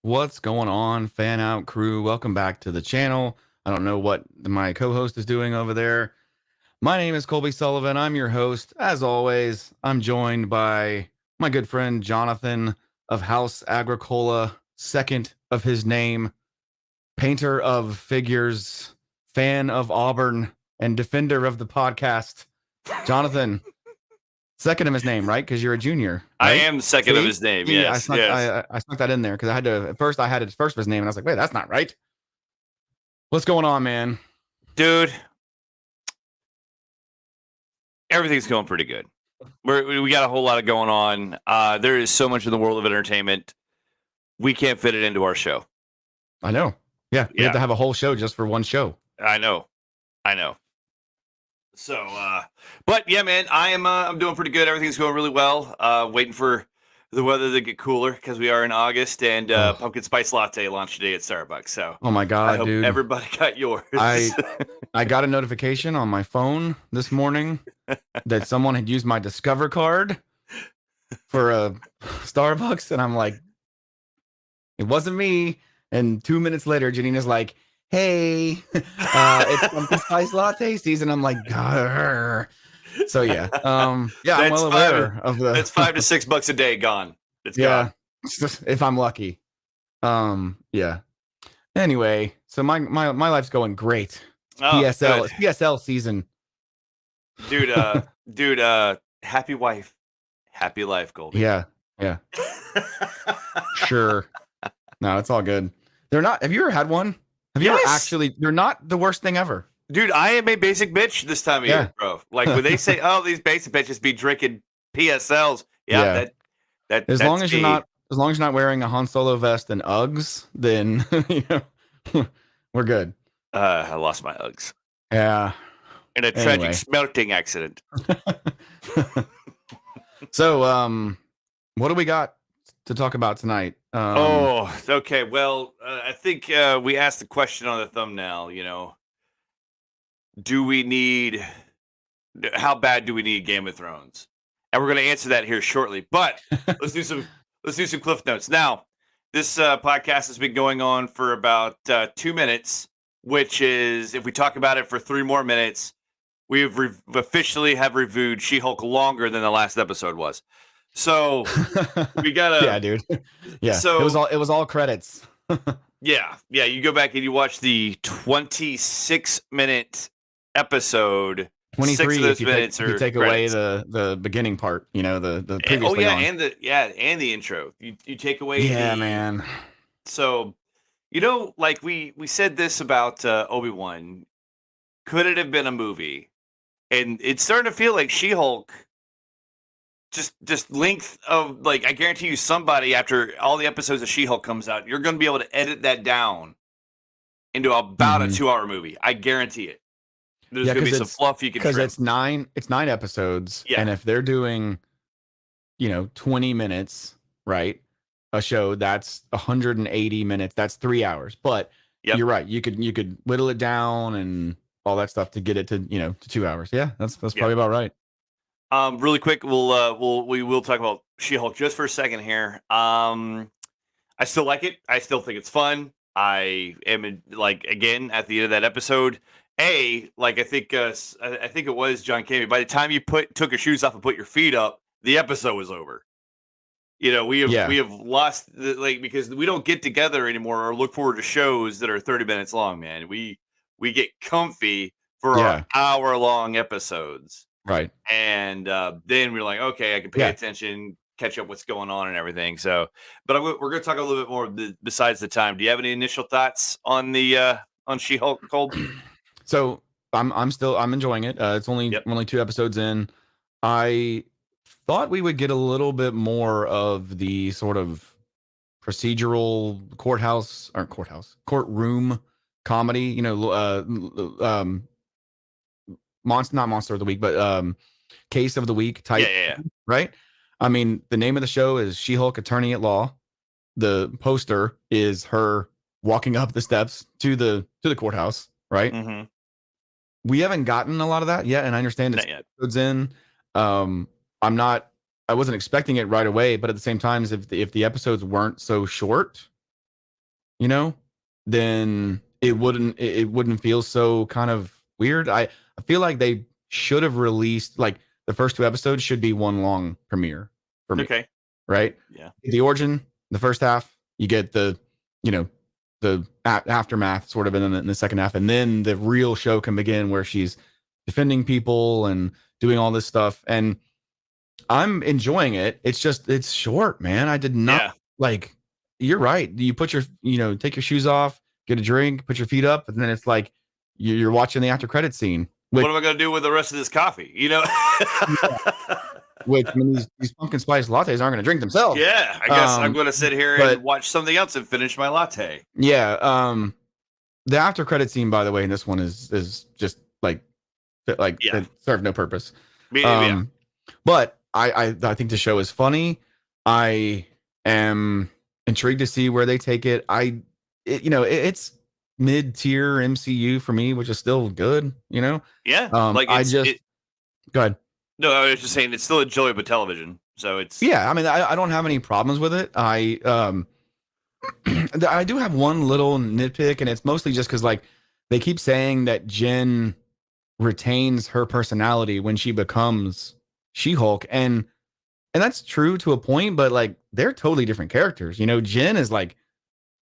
What's going on, Fanout Crew? Welcome back to the channel. I don't know what my co-host is doing over there. My name is Colby Sullivan. I'm your host. As always, I'm joined by my good friend Jonathan of House Agricola, second of his name, painter of figures, fan of Auburn, and defender of the podcast. Jonathan, second of his name, right? Because you're a junior, I right? am second of See? his name. See, Yes, yes. I snuck that in there because I had to. At first, I had it first of his name, and I was like, wait, that's not right. What's going on, man? Dude, everything's going pretty good. We got a whole lot of going on. There is so much in the world of entertainment. We can't fit it into our show. I know. Yeah, we have to Yeah. have a whole show just for one show. I know. So, but yeah, man, I'm doing pretty good. Everything's going really well. Waiting for the weather to get cooler because we are in August, and pumpkin spice latte launched today at Starbucks. So, Oh my I God, hope dude. everybody got yours. I got a notification on my phone this morning that someone had used my Discover card for a Starbucks, and I'm like, it wasn't me. And 2 minutes later, Janina's like, hey, it's pumpkin spice latte season. I'm like, grr. So yeah, I'm well aware of the. That's $5 to $6 a day gone. It's Yeah, gone. if I'm lucky. Yeah. Anyway, so my life's going great. PSL, it's PSL season. Dude, happy wife, happy life, Goldie. Yeah. Sure. No, it's all good. They're not. Have you ever had one? Have you ever actually? They're not the worst thing ever. Dude, I am a basic bitch this time of year, bro. Like when they say, "Oh, these basic bitches be drinking PSLs," that as long as you're not wearing a Han Solo vest and Uggs, then we're good. I lost my Uggs. Yeah. In a tragic smelting accident. So, what do we got to talk about tonight? Okay. Well, I think we asked the question on the thumbnail. How bad do we need Game of Thrones? And we're going to answer that here shortly. But let's do some cliff notes. Now, this podcast has been going on for about 2 minutes, which is, if we talk about it for 3 more minutes, we've officially have reviewed She-Hulk longer than the last episode was. So we gotta. Yeah, dude. Yeah. So it was all credits. Yeah. You go back and you watch the 26-minute episode. 23 if you take away the beginning part, the previously on. and the intro. You take away. Yeah, man. So, like we said this about Obi-Wan. Could it have been a movie? And it's starting to feel like She-Hulk. Just length of, like, I guarantee you somebody after all the episodes of She-Hulk comes out, you're going to be able to edit that down into about a 2-hour movie. I guarantee it. There's going to be some fluff you can trim. Because it's 9 episodes. Yeah. And if they're doing, 20 minutes, right? A show, that's 180 minutes. That's 3 hours. But you're right. You could whittle it down and all that stuff to get it to, to 2 hours. Yeah, that's probably about right. Really quick, we will talk about She-Hulk just for a second here. I still like it. I still think it's fun. I am again at the end of that episode. I think it was John Cammy. By the time you took your shoes off and put your feet up, the episode was over. We have lost because we don't get together anymore or look forward to shows that are 30 minutes long. Man, we get comfy for our hour-long episodes. Right. And then we're like, okay, I can pay attention, catch up what's going on and everything. So, but we're going to talk a little bit more besides the time. Do you have any initial thoughts on the on She-Hulk, Cold? So I'm enjoying it. It's only 2 episodes in. I thought we would get a little bit more of the sort of procedural courtroom comedy, not monster of the week, but case of the week type. Yeah. Right. I mean, the name of the show is She-Hulk Attorney at Law. The poster is her walking up the steps to the courthouse. Right. Mm-hmm. We haven't gotten a lot of that yet, and I understand it's episodes in. I wasn't expecting it right away, but at the same time, if the episodes weren't so short, you know, then it wouldn't feel so kind of weird. I feel like they should have released like the first 2 episodes should be one long premiere for me, Okay. right? Yeah. The origin, the first half, you get the, you know, the aftermath sort of in the second half, and then the real show can begin where she's defending people and doing all this stuff. And I'm enjoying it. It's just it's short, man. I did not Yeah. like. You're right. You put your take your shoes off, get a drink, put your feet up, and then it's like you're watching the after credit scene. What am I gonna do with the rest of this coffee? You know? Which I mean, these pumpkin spice lattes aren't going to drink themselves. Yeah, I guess I'm gonna sit here but and watch something else and finish my latte. yeah, the after credit scene, by the way, in this one is just like Yeah. it served no purpose. Yeah. But I think the show is funny. I am intrigued to see where they take it. It's mid tier MCU for me, which is still good. Yeah. Like go ahead. No, I was just saying it's still enjoyable television. So it's Yeah, I mean, I don't have any problems with it. I do have one little nitpick, and it's mostly just because like they keep saying that Jen retains her personality when she becomes She-Hulk, and that's true to a point, but like they're totally different characters. Jen is like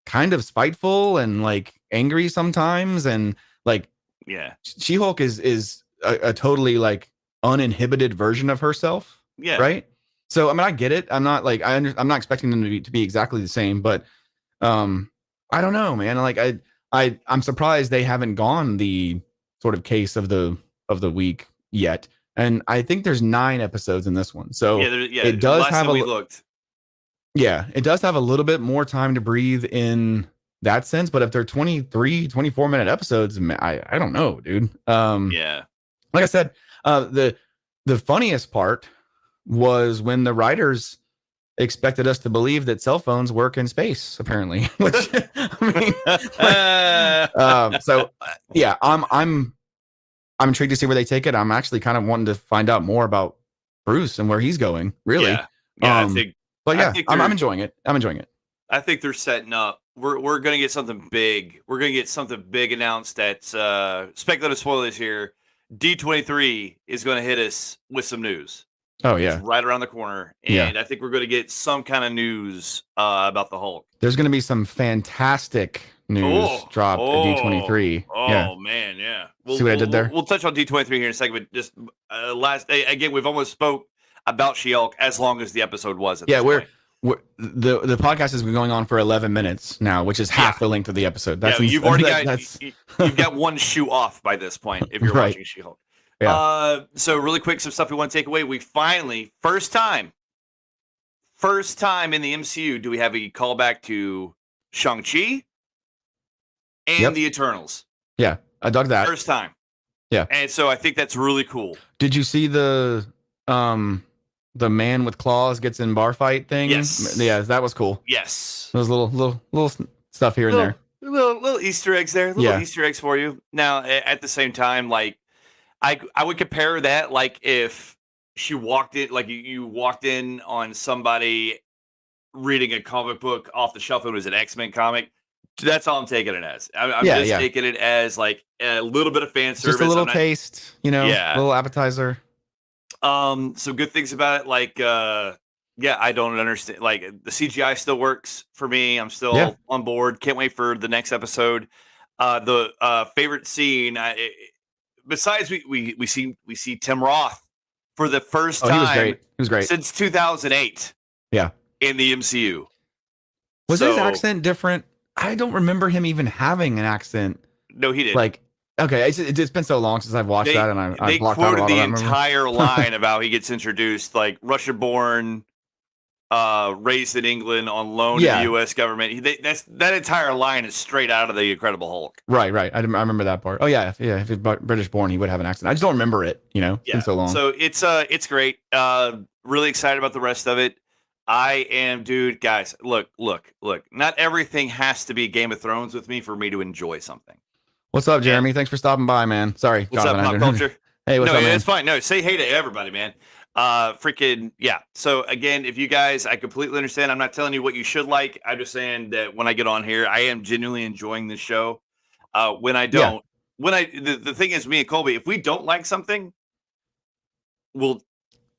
kind of spiteful and like angry sometimes, and like yeah. She-Hulk is a totally like uninhibited version of herself. Yeah. Right. So I mean, I get it. I'm not like I'm not expecting them to be exactly the same, but I don't know, man. Like I'm surprised they haven't gone the sort of case of the week yet. And I think there's 9 episodes in this one. So it does have it does have a little bit more time to breathe in that sense. But if they're 23, 24-minute episodes, I don't know, dude. Yeah. Like I said, the funniest part was when the writers expected us to believe that cell phones work in space, apparently. Which I mean, so yeah, I'm intrigued to see where they take it. I'm actually kind of wanting to find out more about Bruce and where he's going. Really, I think. But yeah, I'm enjoying it. I'm enjoying it. I think they're setting up. We're gonna get something big. We're gonna get something big announced. That's speculative spoilers here. D23 is going to hit us with some news. Oh yeah, it's right around the corner, and I think we're going to get some kind of news about the Hulk. There's going to be some fantastic news dropped at D23. Oh man, yeah. See what I did there? We'll touch on D23 here in a second, but just again, we've almost spoke about She-Hulk as long as the episode was. At this point. The podcast has been going on for 11 minutes now, which is half the length of the episode. That's you've already you've got one shoe off by this point if you're watching She-Hulk. Yeah. So really quick, some stuff we want to take away. We finally, first time in the MCU, do we have a callback to Shang-Chi and the Eternals? Yeah, I dug that. First time. Yeah. And so I think that's really cool. Did you see the man with claws gets in bar fight thing? Yes. Yeah, that was cool. Yes. Those little stuff here and there. Little Easter eggs there. Little Easter eggs for you. Now, at the same time, like, I would compare that, like, if she walked in, like, you walked in on somebody reading a comic book off the shelf. It was an X-Men comic. That's all I'm taking it as. I'm just taking it as, like, a little bit of fan service. Just a little taste, a little appetizer. Some good things about it, like, I don't understand. Like, the CGI still works for me. I'm still on board. Can't wait for the next episode. The favorite scene, besides we see Tim Roth for the first time. He was great since 2008. Yeah, in the MCU. Was his accent different? I don't remember him even having an accent. No, he didn't. Like, okay, it's been so long since I've watched that, and I blocked out a lot of that. They quoted the entire line about how he gets introduced, like Russian-born, raised in England, on loan to the U.S. government. That entire line is straight out of the Incredible Hulk. Right. I remember that part. Oh yeah. If he's British-born, he would have an accent. I just don't remember it. It's been so long. So it's great. Really excited about the rest of it. I am, dude. Guys, look. Not everything has to be Game of Thrones with me for me to enjoy something. What's up, Jeremy? Thanks for stopping by, man. Sorry. What's up, Pop Culture? Hey, what's No, up, man? it's fine. No, say hey to everybody, man. Freaking yeah. So again, if you guys, I completely understand. I'm not telling you what you should like. I'm just saying that when I get on here, I am genuinely enjoying this show. When I Yeah, don't, the thing is, me and Colby, if we don't like something, we'll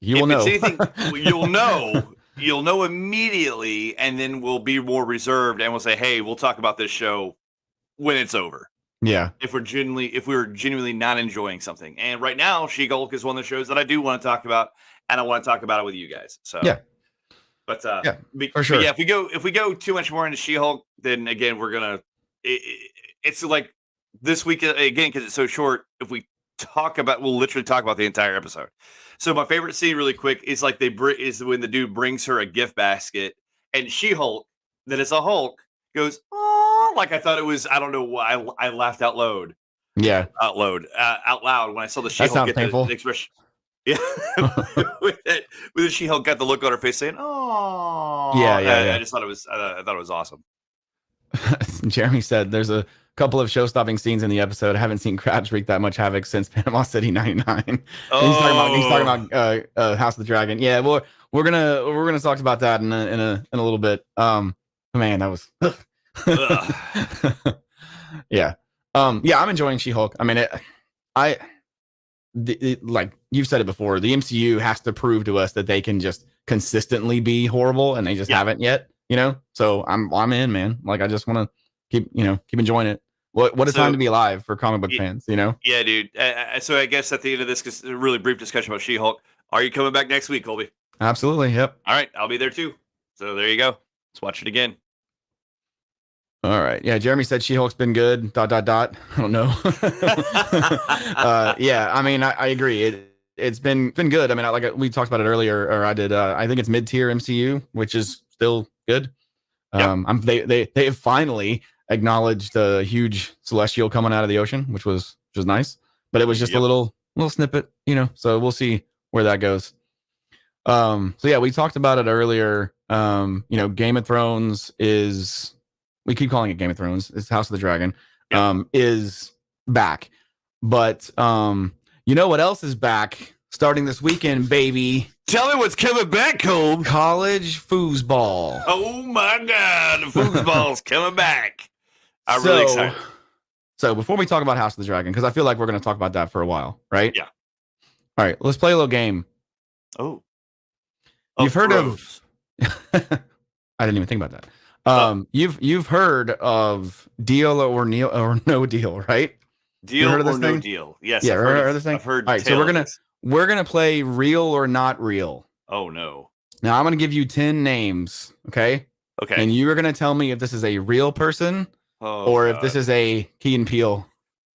you will if it's know. anything, you'll know immediately, and then we'll be more reserved, and we'll say, hey, we'll talk about this show when it's over. Yeah, If we're genuinely not enjoying something. And right now, She-Hulk is one of the shows that I do want to talk about, and I want to talk about it with you guys. So, yeah, but yeah, for but yeah, sure. if we go too much more into She-Hulk, then again we're gonna. It's like this week again because it's so short. If we talk about, we'll literally talk about the entire episode. So my favorite scene, really quick, is like is when the dude brings her a gift basket, and She-Hulk, that is a Hulk, goes, oh, like I thought it was. I don't know why I laughed Yeah, out loud when I saw the that She-Hulk sounds get the painful. expression. Yeah, with the She-Hulk got the look on her face saying, "Oh," Yeah, yeah, I yeah. just thought it was. I thought it was awesome. Jeremy said there's a couple of show-stopping scenes in the episode. I haven't seen Krabs wreak that much havoc since Panama City '99. And he's talking Oh, about House of the Dragon. Yeah, well, we're gonna talk about that in a little bit. Man, that was ugh. yeah. Yeah, I'm enjoying She-Hulk. I mean, I like you've said it before, the MCU has to prove to us that they can just consistently be horrible, and they just Yeah. haven't yet. So I'm in, man. Like I just want to keep enjoying it. What a time to be alive for comic book fans. Yeah, dude. So I guess at the end of this, just a really brief discussion about She-Hulk. Are you coming back next week, Colby? Absolutely. Yep. All right, I'll be there too. So there you go. Let's watch it again. All right. Yeah. Jeremy said She-Hulk's been good. Dot dot dot. I don't know. Yeah. I mean, I agree. It's been good. I mean, like we talked about it earlier, or I did. I think it's mid-tier MCU, which is still good. Yep. They have finally acknowledged a huge celestial coming out of the ocean, which was nice, but it was just a Yep. little snippet, So we'll see where that goes. So yeah, we talked about it earlier. Game of Thrones is, we keep calling it Game of Thrones. It's House of the Dragon. Yep. Is back, but you know what else is back? Starting this weekend, baby. Tell me what's coming back, Colby. College foosball. Oh my God, the foosball's coming back. I'm really excited. So before we talk about House of the Dragon, because I feel like we're going to talk about that for a while, right? Yeah. All right, let's play a little game. Oh. You've heard of I didn't even think about that. You've heard of Deal or No Deal, right? Deal heard of or this no thing? deal? Yes. Yeah, I've heard of this thing. I've heard. All right, so we're gonna play Real or Not Real. Oh no. Now I'm gonna give you 10 names, okay? Okay. And you are gonna tell me if this is a real person or if this is a Key and Peele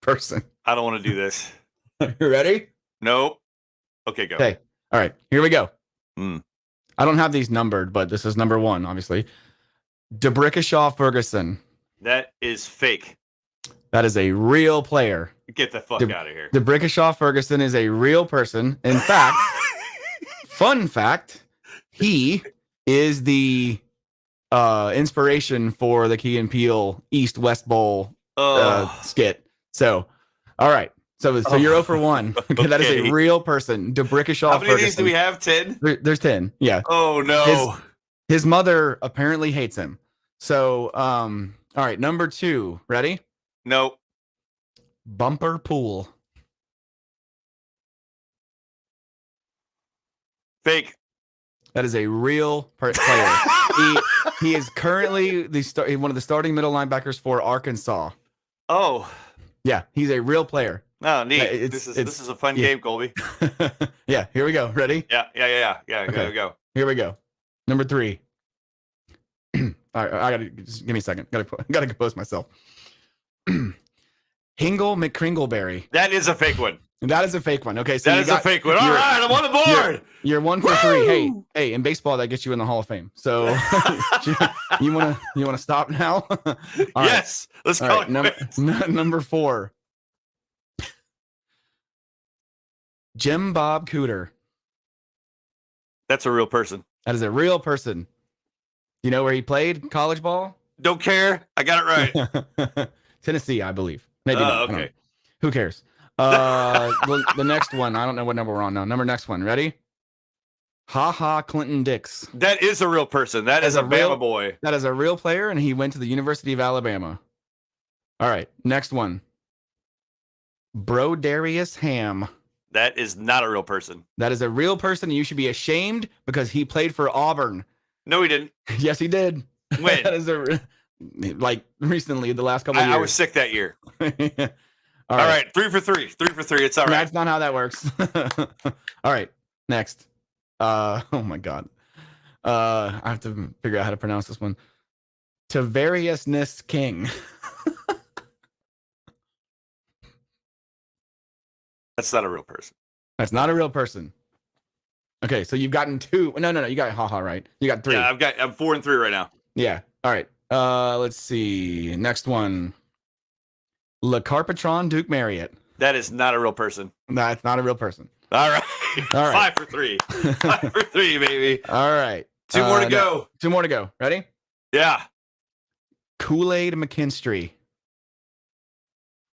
person. I don't want to do this. You ready? Nope. Okay, go. Okay. All right, here we go. Mm. I don't have these numbered, but this is number one, obviously. DeBrickashaw Ferguson. That is fake. That is a real player. Get the fuck out of here. DeBrickashaw Ferguson is a real person. In fact, fun fact, he is the inspiration for the Key and Peele East-West Bowl skit. So, all right. So you're 0 for 1. Okay, that is a real person. DeBrickashaw Ferguson. How many of these do we have? 10? There's 10. Yeah. Oh no. His mother apparently hates him. So, all right, number 2. Ready? Nope. Bumper Pool. Fake. That is a real player. he is currently one of the starting middle linebackers for Arkansas. Oh. Yeah, he's a real player. Oh, neat. This is a fun game, Colby. Yeah, here we go. Ready? Yeah. Okay. Go. Here we go. Number 3. All right, I gotta just give me a second. Gotta compose myself. Hingle McCringleberry. That is a fake one. That is a fake one. Okay, so that is a fake one. All right, I'm on the board. You're 1 for 3. Hey, in baseball that gets you in the Hall of Fame. So you wanna stop now? Yes, let's go. Number 4. Jim Bob Cooter. That's a real person. That is a real person. You know where he played college ball? Don't care. I got it right. Tennessee, I believe. Maybe not. Okay. Who cares? The next one. I don't know what number we're on now. Next one. Ready? Ha ha, Clinton Dix. That is a real person. That is a Bama boy. That is a real player, and he went to the University of Alabama. All right, next one. Brodarius Ham. That is not a real person. That is a real person, and you should be ashamed because he played for Auburn. No, he didn't. Yes, he did. When? That is like recently, the last couple of years. I was sick that year. All right, 3 for 3. 3 for 3. It's all right. That's not how that works. All right, next. Oh my God. I have to figure out how to pronounce this one. Tavarius King. That's not a real person. That's not a real person. Okay, so you've gotten 2. No. You got haha right. You got 3. Yeah, I'm 4 and 3 right now. Yeah. All right. Let's see. Next one. LeCarpetron Duke Marriott. That is not a real person. That's not a real person. All right. All right. 5 for 3. 5 for 3, baby. All right. 2 more to go. No, 2 more to go. Ready? Yeah. Kool-Aid McKinstry.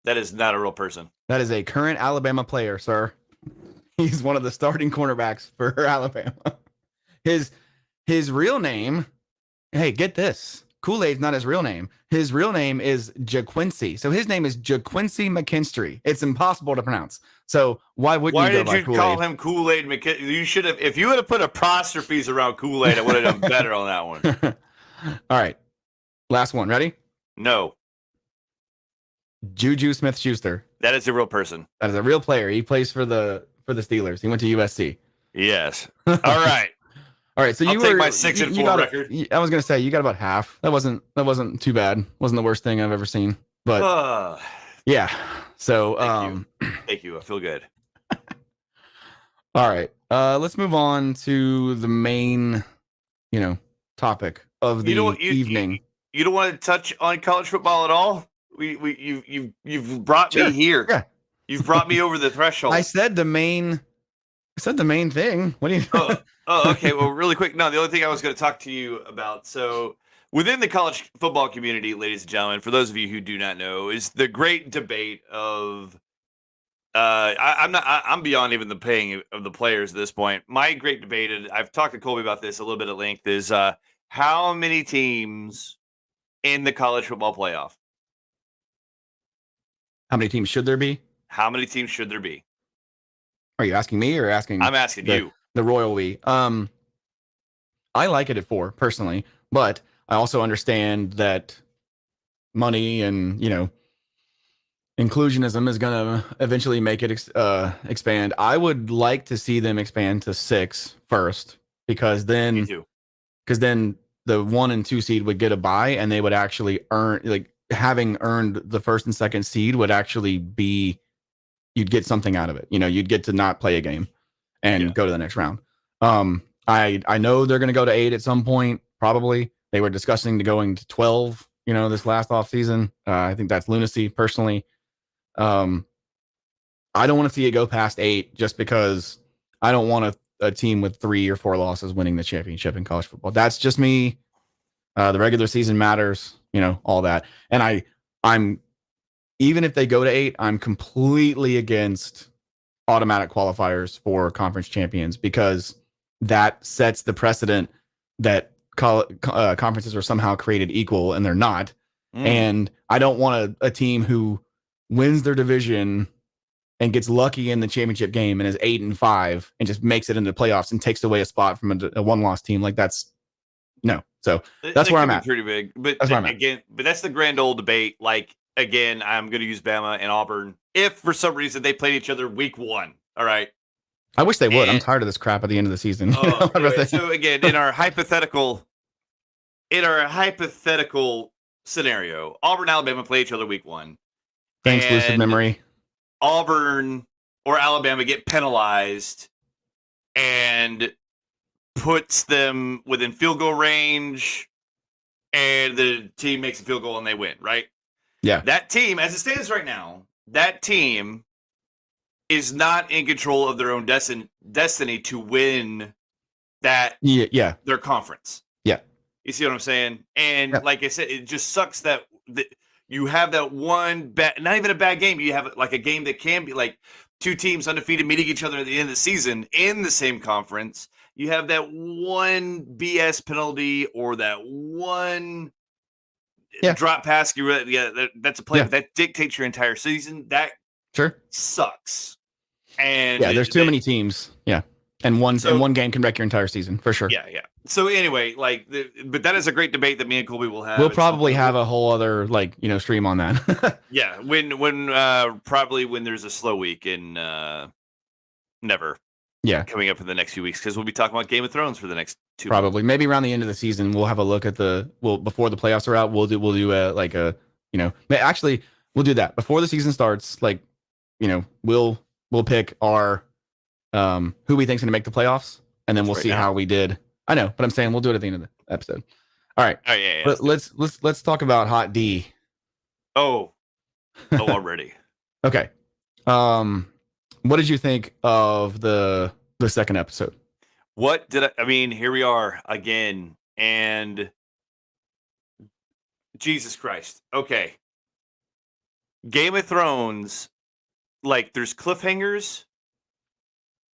That is not a real person. That is a current Alabama player, sir. He's one of the starting cornerbacks for Alabama. His real name, hey, get this. Kool-Aid's not his real name. His real name is JaQuincy. So his name is JaQuincy McKinstry. It's impossible to pronounce. So why wouldn't you go by Kool-Aid? Call him Kool-Aid McKinstry? You should have, if you would have put apostrophes around Kool-Aid, I would have done better on that one. All right. Last one. Ready? No. Juju Smith-Schuster. That is a real person. That is a real player. He plays for the Steelers. He went to USC. Yes. All right. All right. So I'll take my 6 and 4 record. I was gonna say you got about half. That wasn't too bad. Wasn't the worst thing I've ever seen. But yeah. So thank you. I feel good. All right. Let's move on to the main, topic of the evening. You don't want to touch on college football at all? You've brought me here. Yeah. You've brought me over the threshold. I said the main thing. What do you? Oh, okay. Well, really quick. No, the only thing I was going to talk to you about. So, within the college football community, ladies and gentlemen, for those of you who do not know, is the great debate of. I'm beyond even the paying of the players at this point. My great debate, and I've talked to Colby about this a little bit at length, is how many teams in the college football playoff? How many teams should there be? How many teams should there be? Are you asking me or asking? I'm asking you. The royal we. I like it at 4 personally, but I also understand that money and inclusionism is going to eventually make it expand. I would like to see them expand to 6 first, because then the 1 and 2 seed would get a bye, and they would actually earn, like, having earned the 1st and 2nd seed would actually be, you'd get something out of it. You'd get to not play a game and go to the next round. I know they're going to go to 8 at some point. Probably they were discussing going to 12, this last off season. I think that's lunacy personally. I don't want to see it go past 8 just because I don't want a team with 3 or 4 losses winning the championship in college football. That's just me. The regular season matters, all that. And I'm even if they go to 8, I'm completely against automatic qualifiers for conference champions, because that sets the precedent that conferences are somehow created equal, and they're not. And I don't want a team who wins their division and gets lucky in the championship game and is 8-5 and just makes it into the playoffs and takes away a spot from a one-loss team. Like, that's no. So that's where I'm at. Pretty big, but that's the grand old debate. Like, again, I'm going to use Bama and Auburn if for some reason they played each other week 1. All right. I wish they would. I'm tired of this crap at the end of the season. Anyway, so again, in our hypothetical scenario, Auburn and Alabama play each other week 1. Thanks, lucid memory. Auburn or Alabama get penalized and puts them within field goal range, and the team makes a field goal and they win, right? Yeah. That team, as it stands right now, that team is not in control of their own destiny to win their conference. Yeah. You see what I'm saying? And like I said, it just sucks that you have that one bad, not even a bad game. You have like a game that can be like two teams undefeated meeting each other at the end of the season in the same conference. You have that one BS penalty or that one drop pass. That's a play that dictates your entire season. That sucks. And there's too many teams. Yeah. And one game can wreck your entire season for sure. Yeah. So anyway, but that is a great debate that me and Colby will have. We'll probably have a whole other stream on that. Yeah, probably when there's a slow week in Never. Yeah, coming up in the next few weeks because we'll be talking about Game of Thrones for the next 2 probably months. Maybe around the end of the season we'll have a look at before the playoffs are out. We'll do actually we'll do that before the season starts. We'll pick our who we think's going to make the playoffs, and then we'll see how we did. I know, but I'm saying we'll do it at the end of the episode. All right. Oh yeah. But let's talk about Hot D. Oh, already. Okay. What did you think of the second episode? I mean, here we are again, and Jesus Christ. Okay. Game of Thrones, there's cliffhangers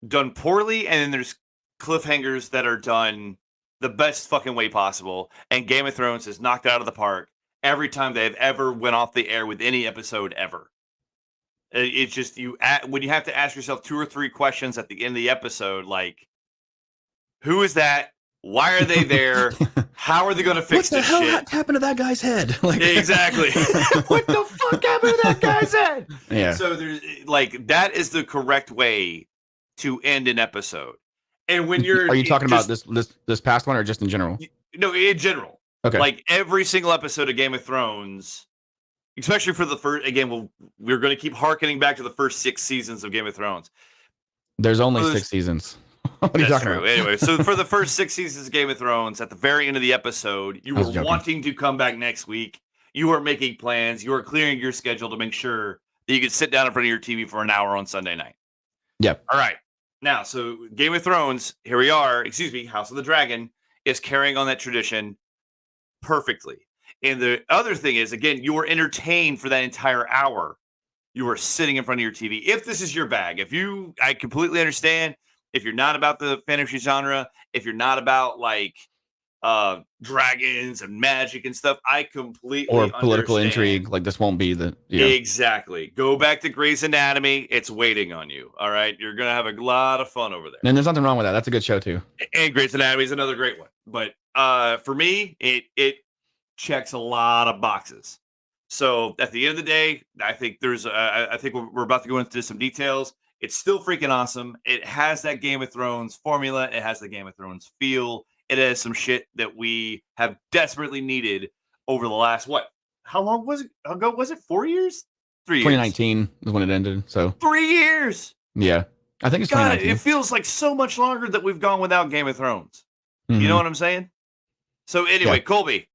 done poorly, and then there's cliffhangers that are done the best fucking way possible. And Game of Thrones has knocked it out of the park every time they've ever went off the air with any episode ever. It's just when you have to ask yourself 2 or 3 questions at the end of the episode, who is that? Why are they there? How are they going to fix this shit? What the hell happened to that guy's head? Exactly. What the fuck happened to that guy's head? Yeah. So there's that is the correct way to end an episode. And when are you talking about this past one or just in general? No, in general. Okay. Every single episode of Game of Thrones. Especially for the first, again, we're going to keep harkening back to the first 6 seasons of Game of Thrones. There's only 6 seasons. What are you talking about? Anyway, so for the first 6 seasons of Game of Thrones, at the very end of the episode, you were wanting to come back next week. You are making plans. You are clearing your schedule to make sure that you could sit down in front of your TV for an hour on Sunday night. Yep. All right. Now, so Game of Thrones, here we are. House of the Dragon is carrying on that tradition perfectly. And the other thing is, again, you were entertained for that entire hour. You were sitting in front of your TV. If this is your bag, I completely understand. If you're not about the fantasy genre, if you're not about dragons and magic and stuff, I completely or political intrigue. This won't be the Exactly. Go back to Grey's Anatomy. It's waiting on you. All right, you're gonna have a lot of fun over there. And there's nothing wrong with that. That's a good show too. And Grey's Anatomy is another great one. But for me, it checks a lot of boxes. So at the end of the day, I think I think we're about to go into some details. It's still freaking awesome. It has that Game of Thrones formula. It has the Game of Thrones feel. It has some shit that we have desperately needed over the last, how long was it ago? Was it 4 years? 3 years. 2019 is when it ended. So 3 years. Yeah. I think it's 2019. It feels like so much longer that we've gone without Game of Thrones. Mm-hmm. You know what I'm saying? So anyway, Colby,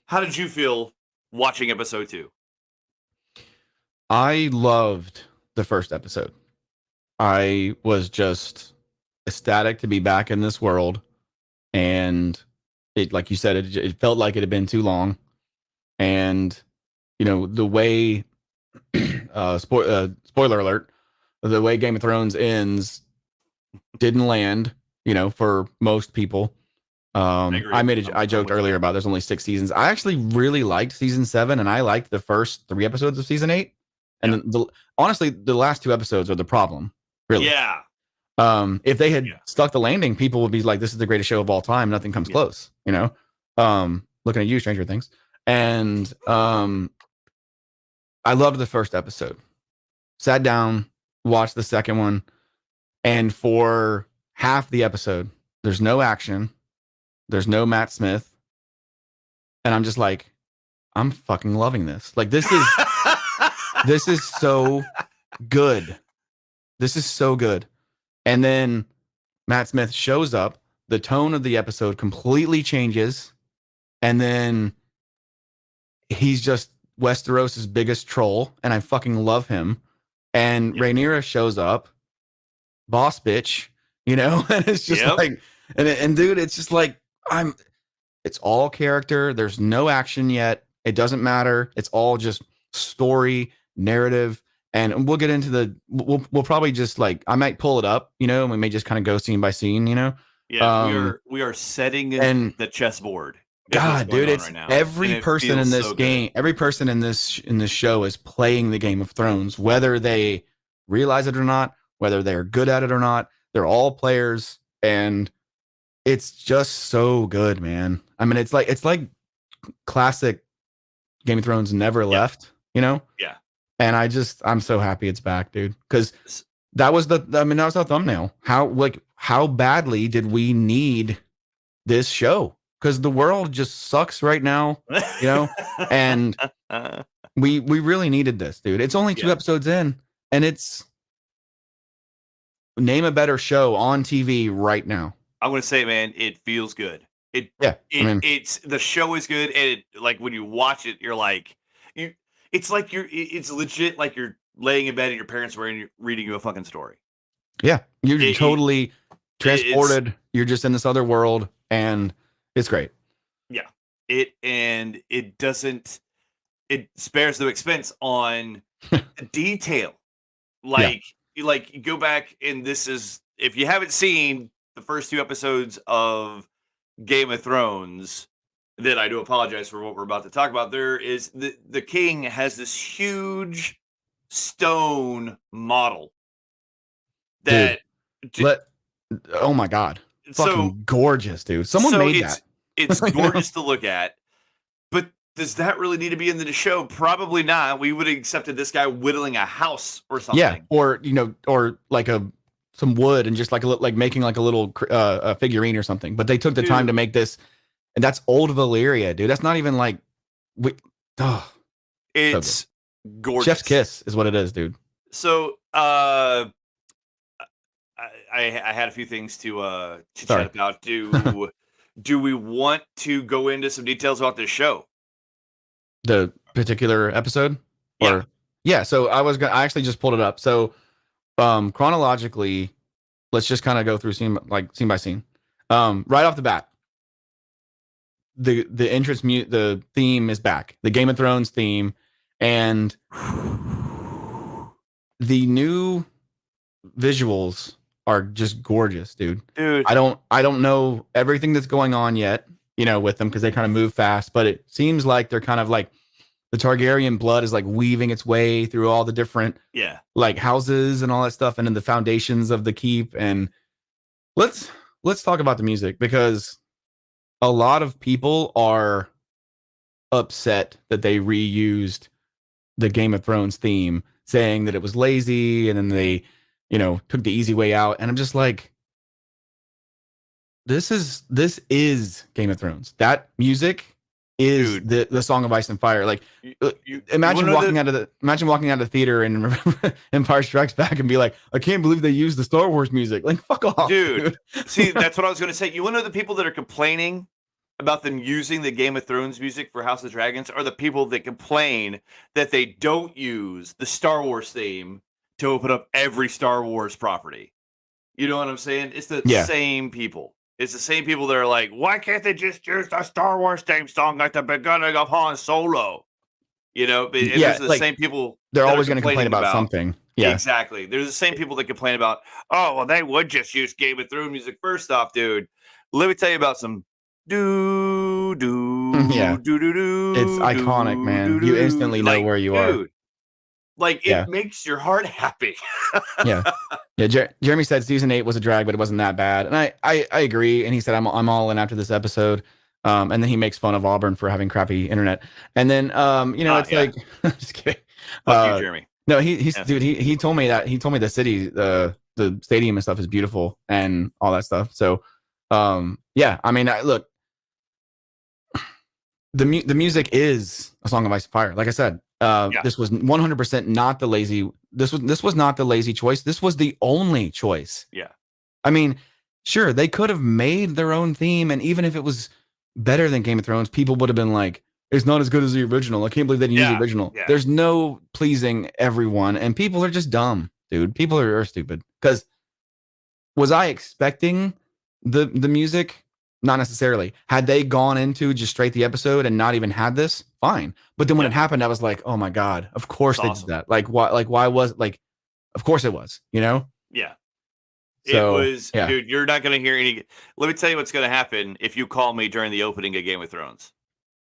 how did you feel watching episode 2? I loved the first episode. I was just ecstatic to be back in this world. And it, like you said, it felt like it had been too long. And, the way, spoiler alert, the way Game of Thrones ends didn't land, for most people. I joked earlier about there's only 6 seasons. I actually really liked season 7, and I liked the first 3 episodes of season 8. And honestly, the last 2 episodes are the problem. Really. Yeah. If they had stuck the landing, people would be like, this is the greatest show of all time. Nothing comes close, looking at you, Stranger Things. And I loved the first episode. Sat down, watched the second one. And for half the episode, there's no action. There's no Matt Smith. And I'm just like, I'm fucking loving this. This is so good. This is so good. And then Matt Smith shows up. The tone of the episode completely changes. And then he's just Westeros' biggest troll. And I fucking love him. And Rhaenyra shows up. Boss bitch. And it's just and dude, it's just it's all character. There's no action yet. It doesn't matter. It's all just story, narrative. And we'll get into we'll probably just like, I might pull it up, and we may just kind of go scene by scene, Yeah, we are setting and the chessboard is what's God, going dude, on it's right now, and every it person in feels this so good. game, every person in this show is playing the Game of Thrones, whether they realize it or not, whether they're good at it or not. They're all players, and it's just so good, man. I mean, it's like classic Game of Thrones never Yeah. left, Yeah. And I'm so happy it's back, dude, because that was that was the thumbnail. How badly did we need this show? Because the world just sucks right now, and we really needed this, dude. It's only 2 episodes in, and it's name a better show on TV right now. I'm gonna say, man, it feels good. It's the show is good, and like when you watch it, you're like, it's legit like you're laying in bed and your parents were reading you a fucking story. Yeah, you're totally transported. You're just in this other world, and it's great. Yeah, it spares no expense on detail. Like you go back, and this is, if you haven't seen the first 2 episodes of Game of Thrones, then I do apologize for what we're about to talk about. There is the king has this huge stone model that oh my God. Fucking gorgeous, dude. Someone made that. It's gorgeous to look at. But does that really need to be in the show? Probably not. We would have accepted this guy whittling a house or something. Yeah, or or like some wood and just like making like a little a figurine or something. But they took the time to make this, and that's old Valyria, dude. That's not even like it's so gorgeous. Chef's kiss is what it is, dude. So I had a few things to chat about. Do we want to go into some details about this show? The particular episode? Yeah. So I actually just pulled it up. So chronologically, let's just kind of go through scene by scene. Right off the bat, the entrance the theme is back. The Game of Thrones theme, and the new visuals are just gorgeous, dude. I don't know everything that's going on yet, with them, because they kind of move fast, but it seems like they're kind of like the Targaryen blood is like weaving its way through all the different like houses and all that stuff, and in the foundations of the keep. And let's talk about the music, because a lot of people are upset that they reused the Game of Thrones theme, saying that it was lazy, and then they took the easy way out. And I'm just like, this is Game of Thrones. That music is the Song of Ice and Fire. Like, imagine walking out of the theater and Empire Strikes Back and be like, I can't believe they used the Star Wars music. Like, fuck off, dude. See, that's what I was going to say. You want to know the people that are complaining about them using the Game of Thrones music for House of Dragons are the people that complain that they don't use the Star Wars theme to open up every Star Wars property. You know what I'm saying? It's the same people. It's the same people that are like, why can't they just use the Star Wars theme song at the beginning of Han Solo? These are the same people. They're always going to complain about something. Yeah, exactly. There's the same people that complain about, oh, well, they would just use Game of Thrones music. First off, dude, let me tell you about some do. It's iconic, man. You instantly know where you are. Like, it makes your heart happy. Yeah. Jeremy said season 8 was a drag, but it wasn't that bad, and I agree. And he said I'm all in after this episode. And then he makes fun of Auburn for having crappy internet. And then it's like, just kidding. Fuck you, Jeremy. No, dude. He told me that. He told me the city, the stadium and stuff is beautiful and all that stuff. So, yeah. I mean, look, the music is a Song of Ice and Fire. Like I said, this was 100% not the lazy. This was not the lazy choice. This was the only choice. Yeah. I mean, sure, they could have made their own theme, and even if it was better than Game of Thrones, people would have been like, it's not as good as the original. I can't believe they didn't use the original. Yeah. There's no pleasing everyone, and people are just dumb, dude. People are stupid. Because was I expecting the music Not necessarily. Had they gone into just straight the episode and not even had this, fine. But then when it happened, I was like, oh my God, of course they did that. Like, why was like, of course it was, you know? Yeah. It So, was, yeah. dude, you're not going to hear any. Let me tell you what's going to happen if you call me during the opening of Game of Thrones.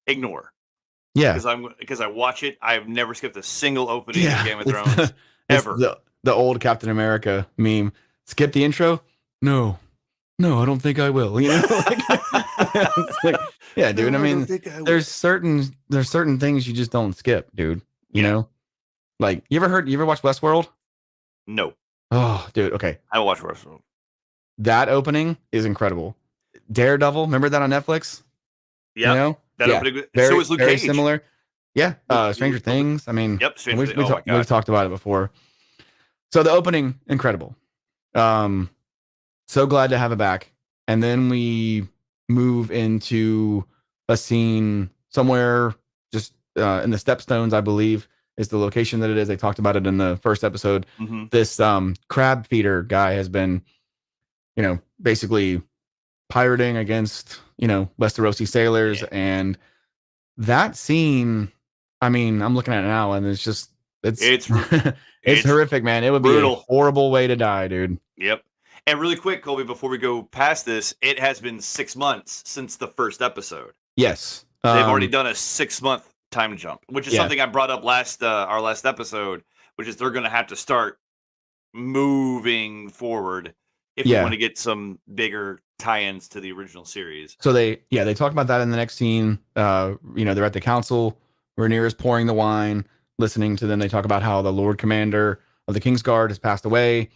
Ignore. Yeah. Because I watch it. I've never skipped a single opening of Yeah. Game of Thrones It's ever. the old Captain America meme. Skip the intro? No, I don't think I will. You know, like, yeah, dude. No, I I don't mean, think I will. there's certain things you just don't skip, dude. You know, like you ever watch Westworld? No. Oh, dude. Okay, I watch Westworld. that opening is incredible. Daredevil, remember that on Netflix? Yeah, You know, that opening. very So is Luke very Cage. similar. Yeah, Stranger Things. I mean, yep, Stranger Things. Oh my God, we've talked about it before. So the opening, incredible. So glad to have it back. And then we move into a scene somewhere just in the Stepstones, I believe, is the location that it is. They talked about it in the first episode. Mm-hmm. This crab feeder guy has been, basically pirating against, Westerosi sailors. And that scene, I mean, I'm looking at it now and it's it's horrific, man. It would brutal. be a horrible way to die, dude. Yep. And really quick, Colby, before we go past this, it has been 6 months since the first episode. Yes. They've already done a 6-month time jump, which is something I brought up our last episode, which is they're going to have to start moving forward if we want to get some bigger tie-ins to the original series. So they talk about that in the next scene. They're at the council. Rhaenyra's pouring the wine, listening to them. They talk about how the Lord Commander of the Kingsguard has passed away.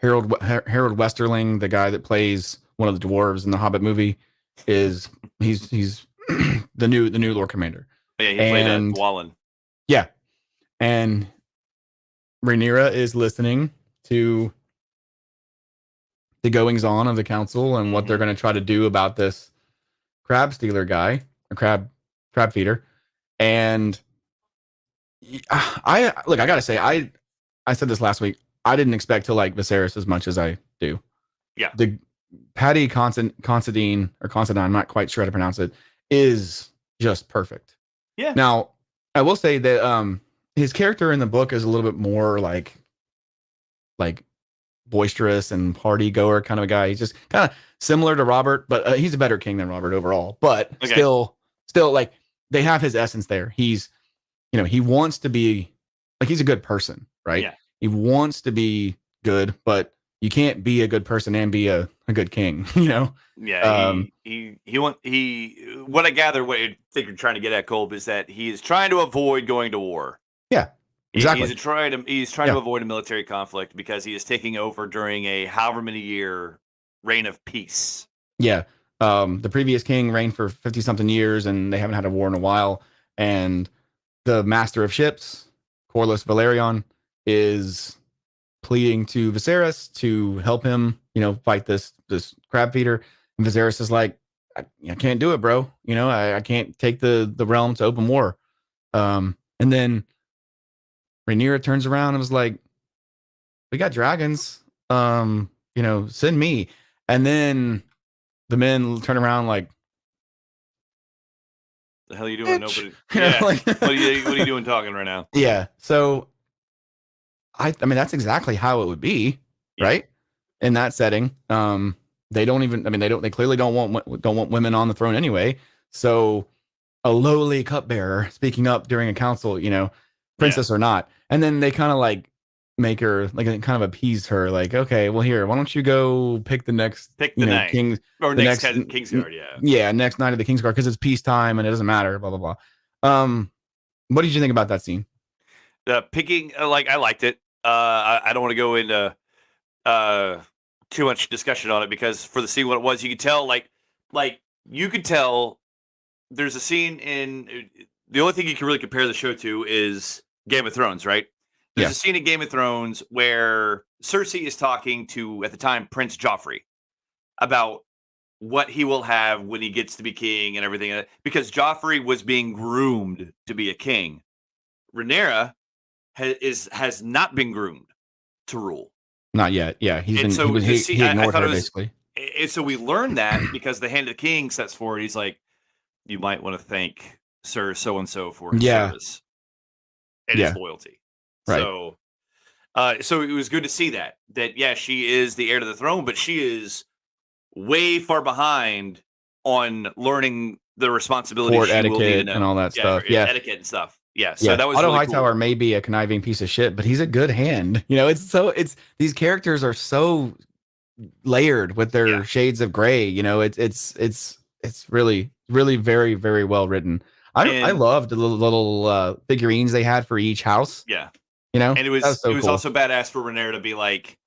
Harold Westerling, the guy that plays one of the dwarves in the Hobbit movie, he's the new Lord Commander. Yeah, he played Dwalin. Yeah, and Rhaenyra is listening to the goings on of the council and what they're going to try to do about this crab stealer guy, a crab feeder. And I gotta say, I said this last week. I didn't expect to like Viserys as much as I do. Yeah. The Patty Considine, I'm not quite sure how to pronounce it, is just perfect. Yeah. Now, I will say that his character in the book is a little bit more like boisterous and party goer kind of a guy. He's just kind of similar to Robert, but he's a better king than Robert overall. But still like they have his essence there. He's, he wants to be like, he's a good person, right? Yeah. He wants to be good, but you can't be a good person and be a good king, Yeah. What I gather, what you think you're trying to get at, Colb, is that he is trying to avoid going to war. Yeah. Exactly. He's trying to avoid a military conflict because he is taking over during a however many year reign of peace. Yeah. The previous king reigned for 50 something years and they haven't had a war in a while. And the master of ships, Corlys Valerion, is pleading to Viserys to help him, fight this crab feeder. And Viserys is like, I can't do it, bro. I can't take the realm to open war. And then Rhaenyra turns around and was like, we got dragons. Send me. And then the men turn around like, the hell are you doing? Nobody. Yeah. What are you doing talking right now? Yeah. So I mean, that's exactly how it would be, right? In that setting. They clearly don't want women on the throne anyway. So a lowly cupbearer speaking up during a council, princess or not. And then they kind of like make her like kind of appease her, like, okay, well, here, why don't you go pick the next knight king or the next Kingsguard, next knight of the Kingsguard because it's peacetime and it doesn't matter, blah blah blah. What did you think about that scene? Picking, I liked it. I don't want to go into too much discussion on it because for the scene what it was, you could tell you could tell there's a scene in the only thing you can really compare the show to is Game of Thrones, right? There's a scene in Game of Thrones where Cersei is talking to, at the time, Prince Joffrey about what he will have when he gets to be king and everything. Because Joffrey was being groomed to be a king. Rhaenyra has not been groomed to rule. Not yet. Yeah, he ignored her basically. And so we learn that because the Hand of the King sets forward. He's like, you might want to thank Sir So and So for his Yeah. service and his Yeah. loyalty. Right. So it was good to see that yeah, she is the heir to the throne, but she is way far behind on learning the responsibilities Court she will need to etiquette and know. all that Yeah, stuff. Yeah. etiquette and stuff. Yeah, so Yeah. that was Otto really cool. Hightower may be a conniving piece of shit, but he's a good hand. You know, it's these characters are so layered with their Yeah. shades of gray. You know, it's really, really very, very well written. I And loved the little figurines they had for each house. yeah, You know, and that was so cool. also badass for Rhaenyra to be like,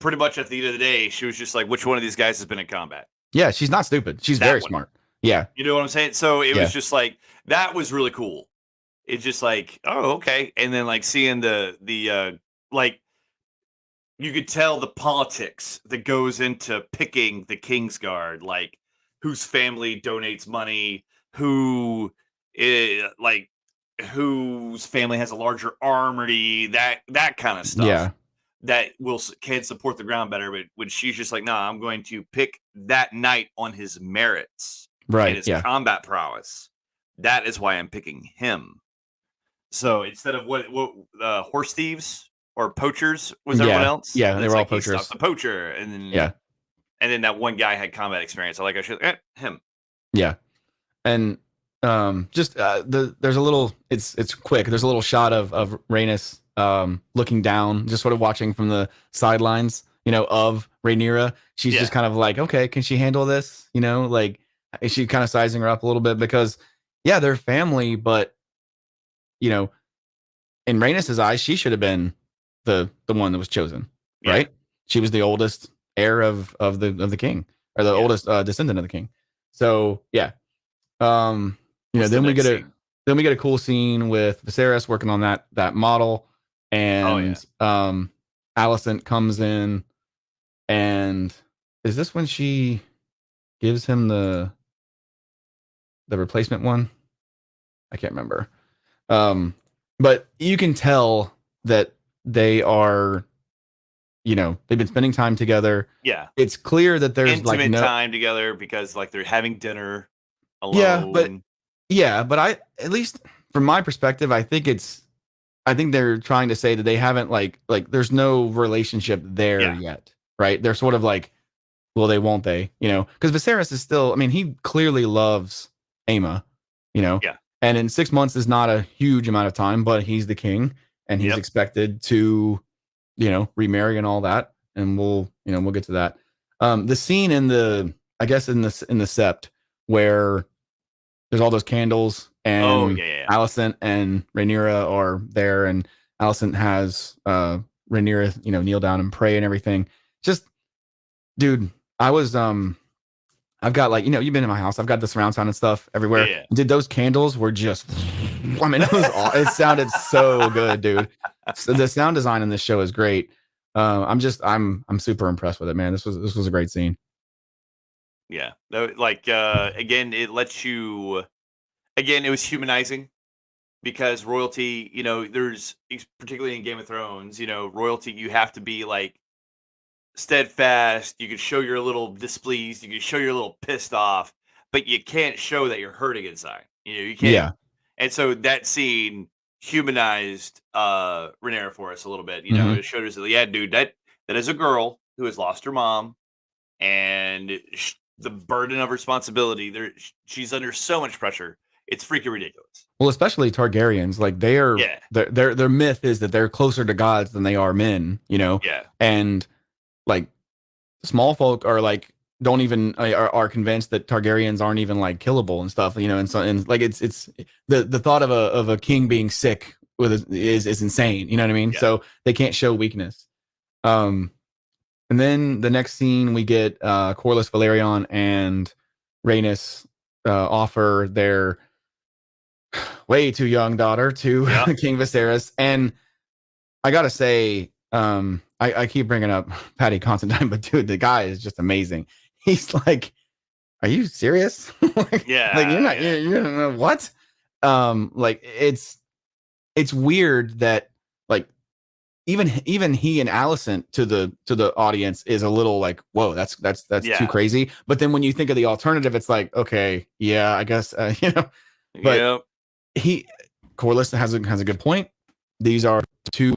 pretty much at the end of the day, she was just like, which one of these guys has been in combat? Yeah, she's not stupid. She's That very one. smart. Yeah. You know what I'm saying? So it Yeah. was just like, that was really cool. It's just like, oh, okay. And then like seeing the like, you could tell the politics that goes into picking the Kingsguard, like whose family donates money, like whose family has a larger armory, that kind of stuff. Yeah. That can support the ground better. But when she's just like, nah, I'm going to pick that knight on his merits and Right. his Yeah. combat prowess. That is why I'm picking him. So instead of what horse thieves or poachers was everyone else? Yeah, And they it's were all like he poachers. stopped the poacher, and then Yeah. and then that one guy had combat experience. I should him. Yeah. And just there's a little it's quick. There's a little shot of Rhaenys looking down, just sort of watching from the sidelines, you know, of Rhaenyra. She's just kind of like, okay, can she handle this? You know, like, is she kind of sizing her up a little bit? Because yeah, they're family, but you know, in Rhaenys's eyes, she should have been the one that was chosen, right? She was the oldest heir of the king, or the oldest descendant of the king. So yeah, you know, then we get a cool scene with Viserys working on that model, and Alicent comes in, and is this when she gives him the replacement one? I can't remember. But you can tell that they are, you know, they've been spending time together. Yeah, it's clear that there's intimate like no time together because like they're having dinner alone. But I, at least from my perspective, I think they're trying to say that they haven't like there's no relationship there yet, right? They're sort of like, well, won't they, you know, because Viserys is still, I mean, he clearly loves Aemma, you know, and in 6 months is not a huge amount of time, but he's the king and he's expected to, you know, remarry and all that, and we'll get to that. The scene in the, I guess in the sept where there's all those candles and Alicent and Rhaenyra are there, and Alicent has Rhaenyra, you know, kneel down and pray and everything. Just, dude, I've got, like, you know, you've been in my house. I've got the surround sound and stuff everywhere. Yeah. Dude, those candles were just, I mean, it sounded so good, dude. So the sound design in this show is great. I'm super impressed with it, man. This was a great scene. Yeah. Like, again, it lets you, again, it was humanizing because royalty, you know, there's, particularly in Game of Thrones, you know, royalty, you have to be like steadfast. You can show you're a little displeased. You can show you're a little pissed off, but you can't show that you're hurting inside. You know, you can't. Yeah. And so that scene humanized Rhaenyra for us a little bit. You know, it showed us that, yeah, dude, that is a girl who has lost her mom, and the burden of responsibility. She's under so much pressure. It's freaking ridiculous. Well, especially Targaryens, like they are, their myth is that they're closer to gods than they are men, you know? Yeah. And like small folk are like, don't even are convinced that Targaryens aren't even like killable and stuff, you know? And so, and like, it's the thought of a king being sick is insane. You know what I mean? Yeah. So they can't show weakness. And then the next scene we get Corlys Velaryon and Rhaenys offer their way too young daughter to King Viserys. And I gotta say, I keep bringing up Paddy Considine, but dude, the guy is just amazing. He's like, are you serious? Like you're not, you're what? Like it's weird that like even he and Allison to the audience is a little like, whoa, that's too crazy. But then when you think of the alternative, it's like, okay, yeah, I guess But Yep. Corliss has a good point. These are two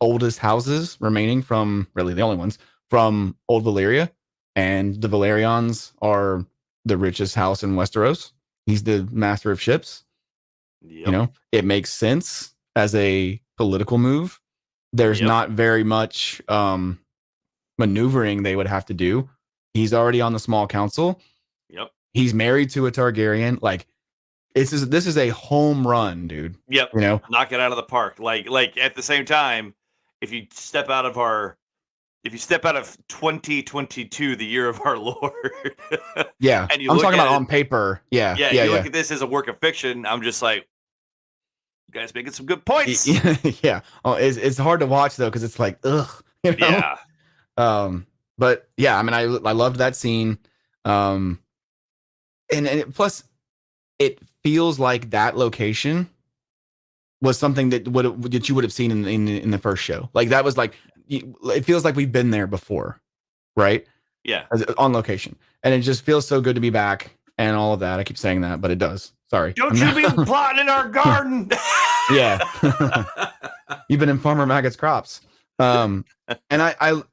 oldest houses remaining from, really the only ones from old Valyria, and the Valerians are the richest house in Westeros. He's the master of ships. Yep. It makes sense as a political move. There's not very much maneuvering they would have to do. He's already on the small council. Yep. He's married to a Targaryen. Like, this is a home run, dude. Yep. Knock it out of the park. Like at the same time, if you step out of 2022, the year of our Lord. Yeah. And you I'm look talking at about it, on paper. Yeah. You look at this as a work of fiction. I'm just like, you guys making some good points. Yeah. Oh, it's hard to watch though, because it's like, ugh. Yeah. But yeah, I mean, I loved that scene. And plus, it feels like that location was something that you would have seen in the first show. Like, that was like, it feels like we've been there before, right? Yeah. On location, and it just feels so good to be back and all of that. I keep saying that, but it does. Sorry. Don't you be plotting in our garden. Yeah. You've been in Farmer Maggot's crops. And I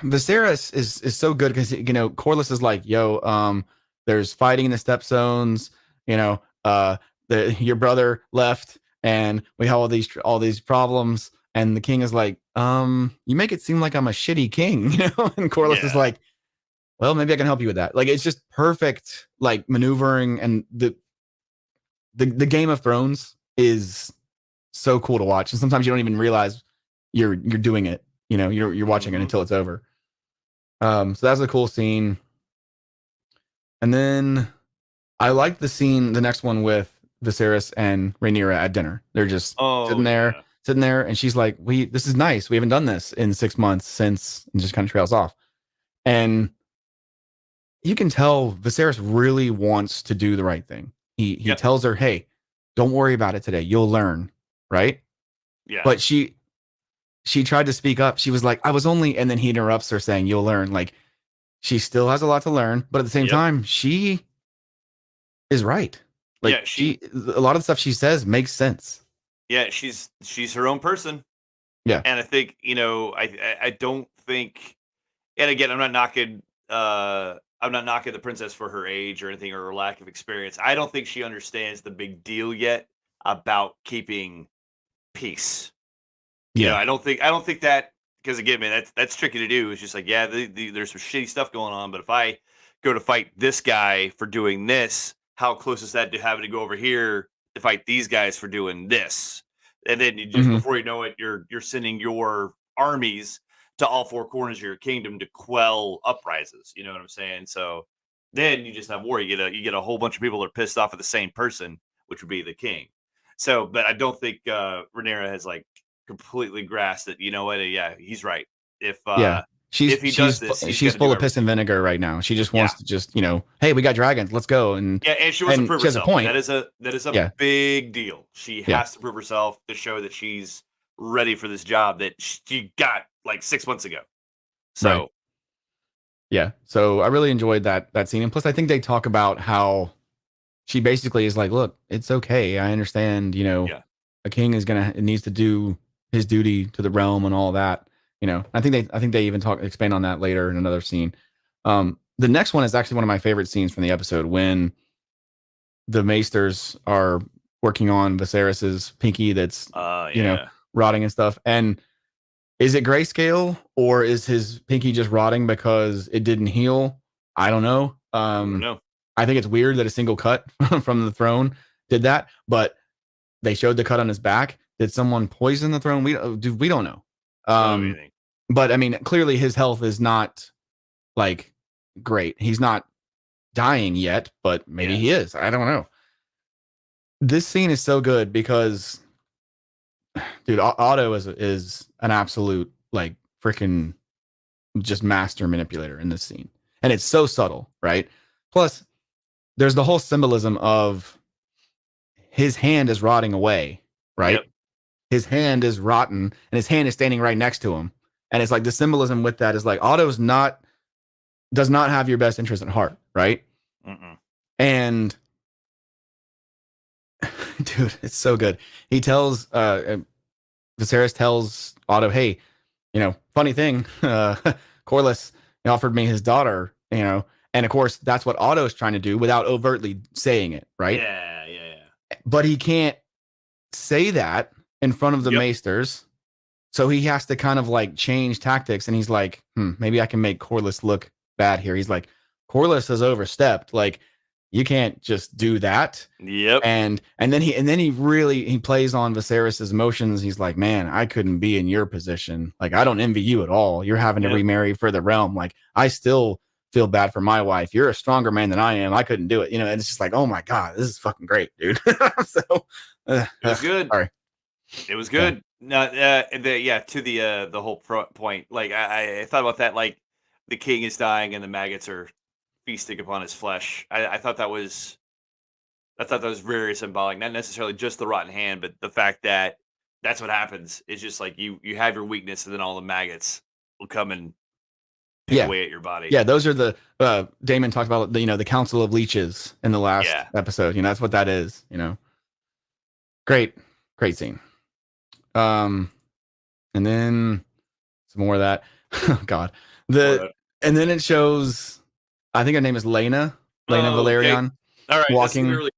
Viserys is so good because, Corliss is like, yo, there's fighting in the step zones, your brother left and we have all these problems, and the king is like, you make it seem like I'm a shitty king, and Corliss is like, well, maybe I can help you with that. Like, it's just perfect, like, maneuvering, and the Game of Thrones is so cool to watch, and sometimes you don't even realize you're doing it. You're watching it until it's over. So that's a cool scene. And then I like the next one with Viserys and Rhaenyra at dinner. They're just sitting there, and she's like, this is nice. We haven't done this in 6 months since, and just kind of trails off. And you can tell Viserys really wants to do the right thing. He tells her, hey, don't worry about it today. You'll learn. Right. Yeah. But she tried to speak up. She was like, I was only, and then he interrupts her saying, you'll learn. Like, she still has a lot to learn, but at the same time, she is right. Like, a lot of the stuff she says makes sense. Yeah, she's her own person. Yeah. And I think, I don't think, and again, I'm not knocking the princess for her age or anything, or her lack of experience. I don't think she understands the big deal yet about keeping peace. I don't think that, because again, man, that's tricky to do. It's just like, there's some shitty stuff going on, but if I go to fight this guy for doing this, how close is that to having to go over here to fight these guys for doing this? And then you just, before you know it, you're sending your armies to all four corners of your kingdom to quell uprisings. You know what I'm saying? So then you just have war. You get a whole bunch of people that are pissed off at the same person, which would be the king. So, but I don't think Rhaenyra has like completely grasped that. You know what? Yeah, he's right. If she's full of piss and vinegar right now. She just wants to just, hey, we got dragons, let's go. And she wants to prove herself. A point. That is a big deal. She has to prove herself to show that she's ready for this job that she got like 6 months ago. So, right. Yeah. So I really enjoyed that scene, and plus I think they talk about how she basically is like, look, it's okay. I understand. A king needs to do his duty to the realm and all that. I think they even expand on that later in another scene. The next one is actually one of my favorite scenes from the episode, when the Maesters are working on Viserys's pinky that's rotting and stuff. And is it grayscale, or is his pinky just rotting because it didn't heal? I don't know. I think it's weird that a single cut from the throne did that, but they showed the cut on his back. Did someone poison the throne? We don't know. But I mean, clearly his health is not like great. He's not dying yet, but maybe he is. I don't know. This scene is so good because, dude, Otto is an absolute, like, freaking just master manipulator in this scene. And it's so subtle, right? Plus, there's the whole symbolism of his hand is rotting away, right? Yep. his hand is rotten and his hand is standing right next to him. And it's like the symbolism with that is like Otto's not does not have your best interest at heart, right? Mm-mm. And dude, it's so good. He tells Viserys tells Otto, hey, funny thing, Corlys offered me his daughter, and of course that's what Otto's trying to do without overtly saying it, right? Yeah. But he can't say that in front of the Yep. maesters. So he has to kind of like change tactics, and he's like, maybe I can make Corlys look bad here. He's like, Corlys has overstepped. Like, you can't just do that. Yep. And then he really plays on Viserys's emotions. He's like, man, I couldn't be in your position. Like, I don't envy you at all. You're having to remarry for the realm. Like, I still feel bad for my wife. You're a stronger man than I am. I couldn't do it. And it's just like, oh my God, this is fucking great, dude. So it was good. Sorry. It was good. No, to the whole point. Like I thought about that. Like the king is dying and the maggots are feasting upon his flesh. I thought that was very symbolic. Not necessarily just the rotten hand, but the fact that that's what happens. It's just like you have your weakness, and then all the maggots will come and pick away at your body. Yeah, those are the Damon talked about the Council of Leeches in the last episode. That's what that is. Great scene. And then some more of that. Oh God, and then it shows. I think her name is Lena Valerian. Okay. All right, walking. Really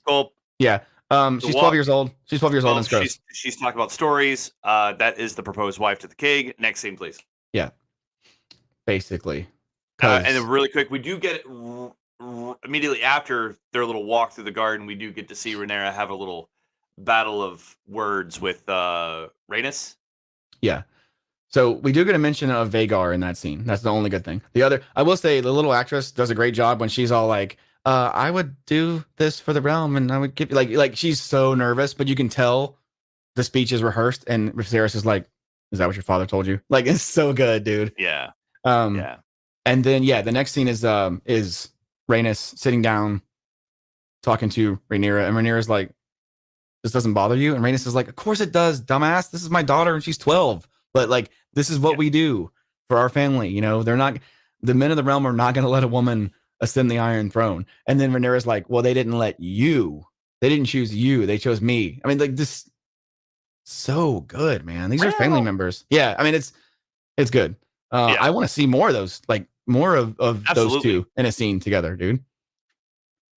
cool. Yeah. She's 12 years old. She's 12 years old and gross. She's talking about stories. That is the proposed wife to the king. Next scene, please. Yeah. Basically. And then really quick, we do get immediately after their little walk through the garden, we do get to see Rhaenyra have a little battle of words with Rhaenys. Yeah. So we do get a mention of Vhagar in that scene. That's the only good thing. The other, I will say, the little actress does a great job when she's all like, I would do this for the realm, and I would give like she's so nervous, but you can tell the speech is rehearsed, and Viserys is like, is that what your father told you? Like, it's so good, dude. Yeah. And then the next scene is Rhaenys sitting down talking to Rhaenyra, and Rhaenyra's like, this doesn't bother you? And Rhaenys is like, of course it does, dumbass. This is my daughter and she's 12. But like, this is what we do for our family. They're not, the men of the realm are not going to let a woman ascend the Iron Throne. And then Rhaenyra's like, well, they didn't let you. They didn't choose you. They chose me. I mean, like, this so good, man. These are family members. Yeah. I mean, it's good. I want to see more of those, like more of those two in a scene together, dude.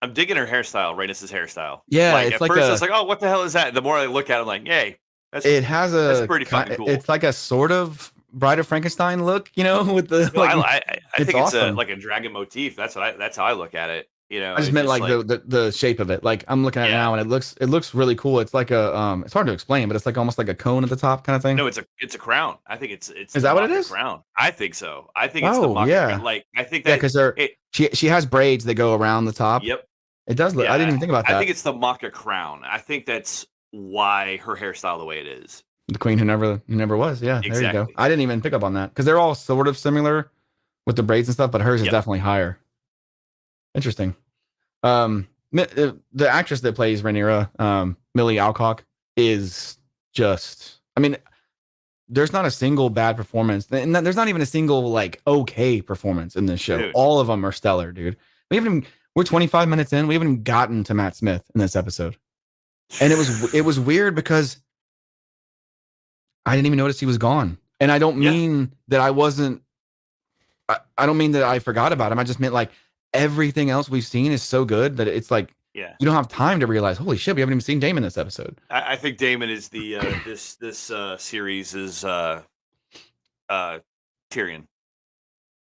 I'm digging her hairstyle, Rhaenys' hairstyle. Yeah, like, it's at like first I was like, oh, what the hell is that? The more I look at it, I'm like, yay. That's pretty fucking cool. It's like a sort of Bride of Frankenstein look, with the. I think it's awesome. Like a dragon motif. That's how I look at it. I just meant like the shape of it. Like I'm looking at it now, and it looks really cool. It's like a it's hard to explain, but it's like almost like a cone at the top kind of thing. No, it's a crown. I think it's. Is that what it is? Crown. I think so. I think it's the Maka crown. Like I think that because she has braids that go around the top. Yep. It does look. I didn't even think about that. I think it's the Maka crown. I think that's why her hairstyle the way it is. The queen who never was. Yeah, exactly. There you go. I didn't even pick up on that because they're all sort of similar with the braids and stuff, but hers is definitely higher. Interesting. The actress that plays Rhaenyra, Millie Alcock, is just. I mean, there's not a single bad performance, and there's not even a single like okay performance in this show. Dude. All of them are stellar, dude. We're 25 minutes in. We haven't even gotten to Matt Smith in this episode. And it was weird because I didn't even notice he was gone. And I don't mean that I wasn't, I don't mean that I forgot about him. I just meant like everything else we've seen is so good that it's like, you don't have time to realize, holy shit, we haven't even seen Daemon this episode. I think Daemon is the, this series is Tyrion,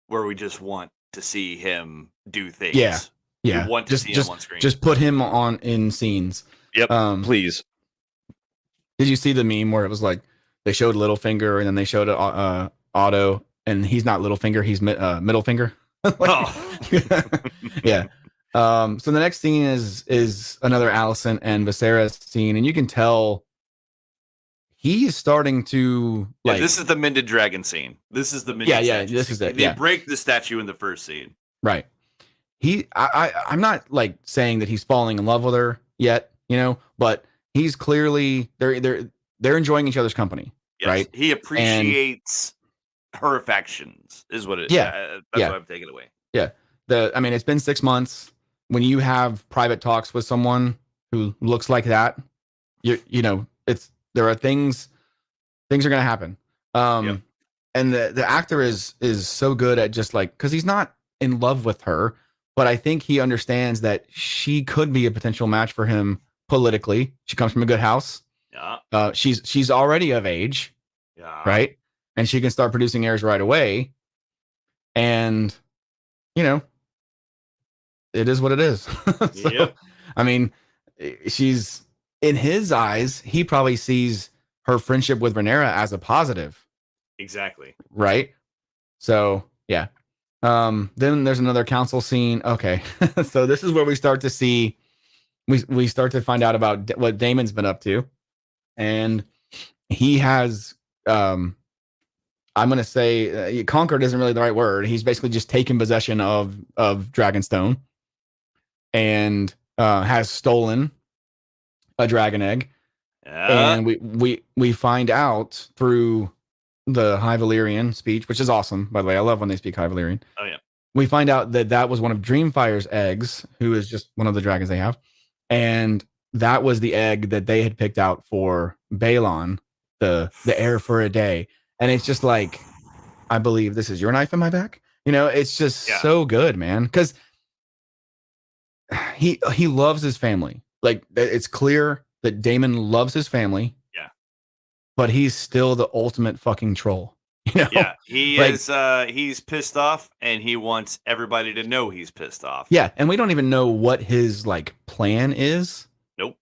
where we just want to see him do things. Yeah. We want to see him on screen. Just put him in scenes. Yep. Please. Did you see the meme where it was like they showed Littlefinger and then they showed Otto, and he's not Littlefinger, he's middle finger. Yeah. So the next scene is another Alicent and Viserys scene, and you can tell he's starting to like. This is the Mended Dragon scene. This is the Mended statue. This is it. They break the statue in the first scene. Right. I'm not like saying that he's falling in love with her yet, but he's clearly they're enjoying each other's company, Yes, right? he And appreciates her affections, is what it. yeah, That's yeah, what I'm taking away. yeah. I mean, it's been 6 months. When you have private talks with someone who looks like that, there are things are gonna happen. Yep. And the actor is so good at just like, because he's not in love with her, but I think he understands that she could be a potential match for him politically. She comes from a good house. Yeah. She's already of age, Yeah. right? And she can start producing heirs right away. And you know, it is what it is. So, Yep. I mean, she's in his eyes, he probably sees her friendship with Rhaenyra as a positive, Exactly. right? So, yeah. Then there's another council scene. Okay. So this is where we start to see we start to find out about what Damon's been up to. And he has I'm going to say conquered isn't really the right word. He's basically just taken possession of Dragonstone and has stolen a dragon egg. Yeah. And we find out through the High Valyrian speech, which is awesome, by the way. I love when they speak High Valyrian. Oh yeah. We find out that that was one of Dreamfire's eggs, who is just one of the dragons they have, and that was the egg that they had picked out for Balon, the heir for a day. And it's just like, I believe this is your knife in my back. It's just so good, man, because he loves his family. Like, it's clear that Damon loves his family. Yeah. But he's still the ultimate fucking troll. Yeah, he is. He's pissed off, and he wants everybody to know he's pissed off. Yeah, and we don't even know what his like plan is. Nope.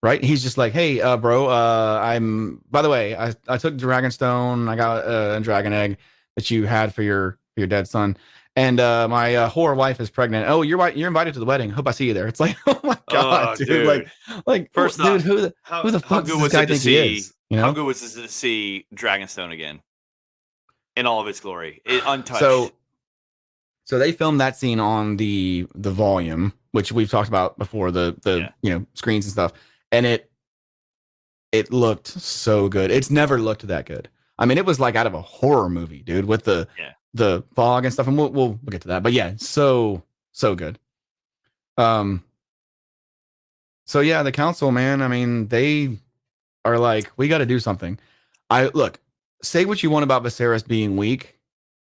Right? He's just like, hey, bro, I'm. By the way, I took Dragonstone. I got a dragon egg that you had for your dead son, and my whore wife is pregnant. Oh, you're invited to the wedding. Hope I see you there. It's like, oh my god, dude. Like, first dude, off, who the fuck does this guy think he is? How good was it to see Dragonstone again? In all of its glory, untouched. So they filmed that scene on the volume, which we've talked about before, the screens and stuff, and it looked so good. It's never looked that good. I mean, it was like out of a horror movie, dude, with the fog and stuff. And we'll get to that, but yeah, so good. So yeah, the council, man. I mean, they are like, we got to do something. Say what you want about Viserys being weak.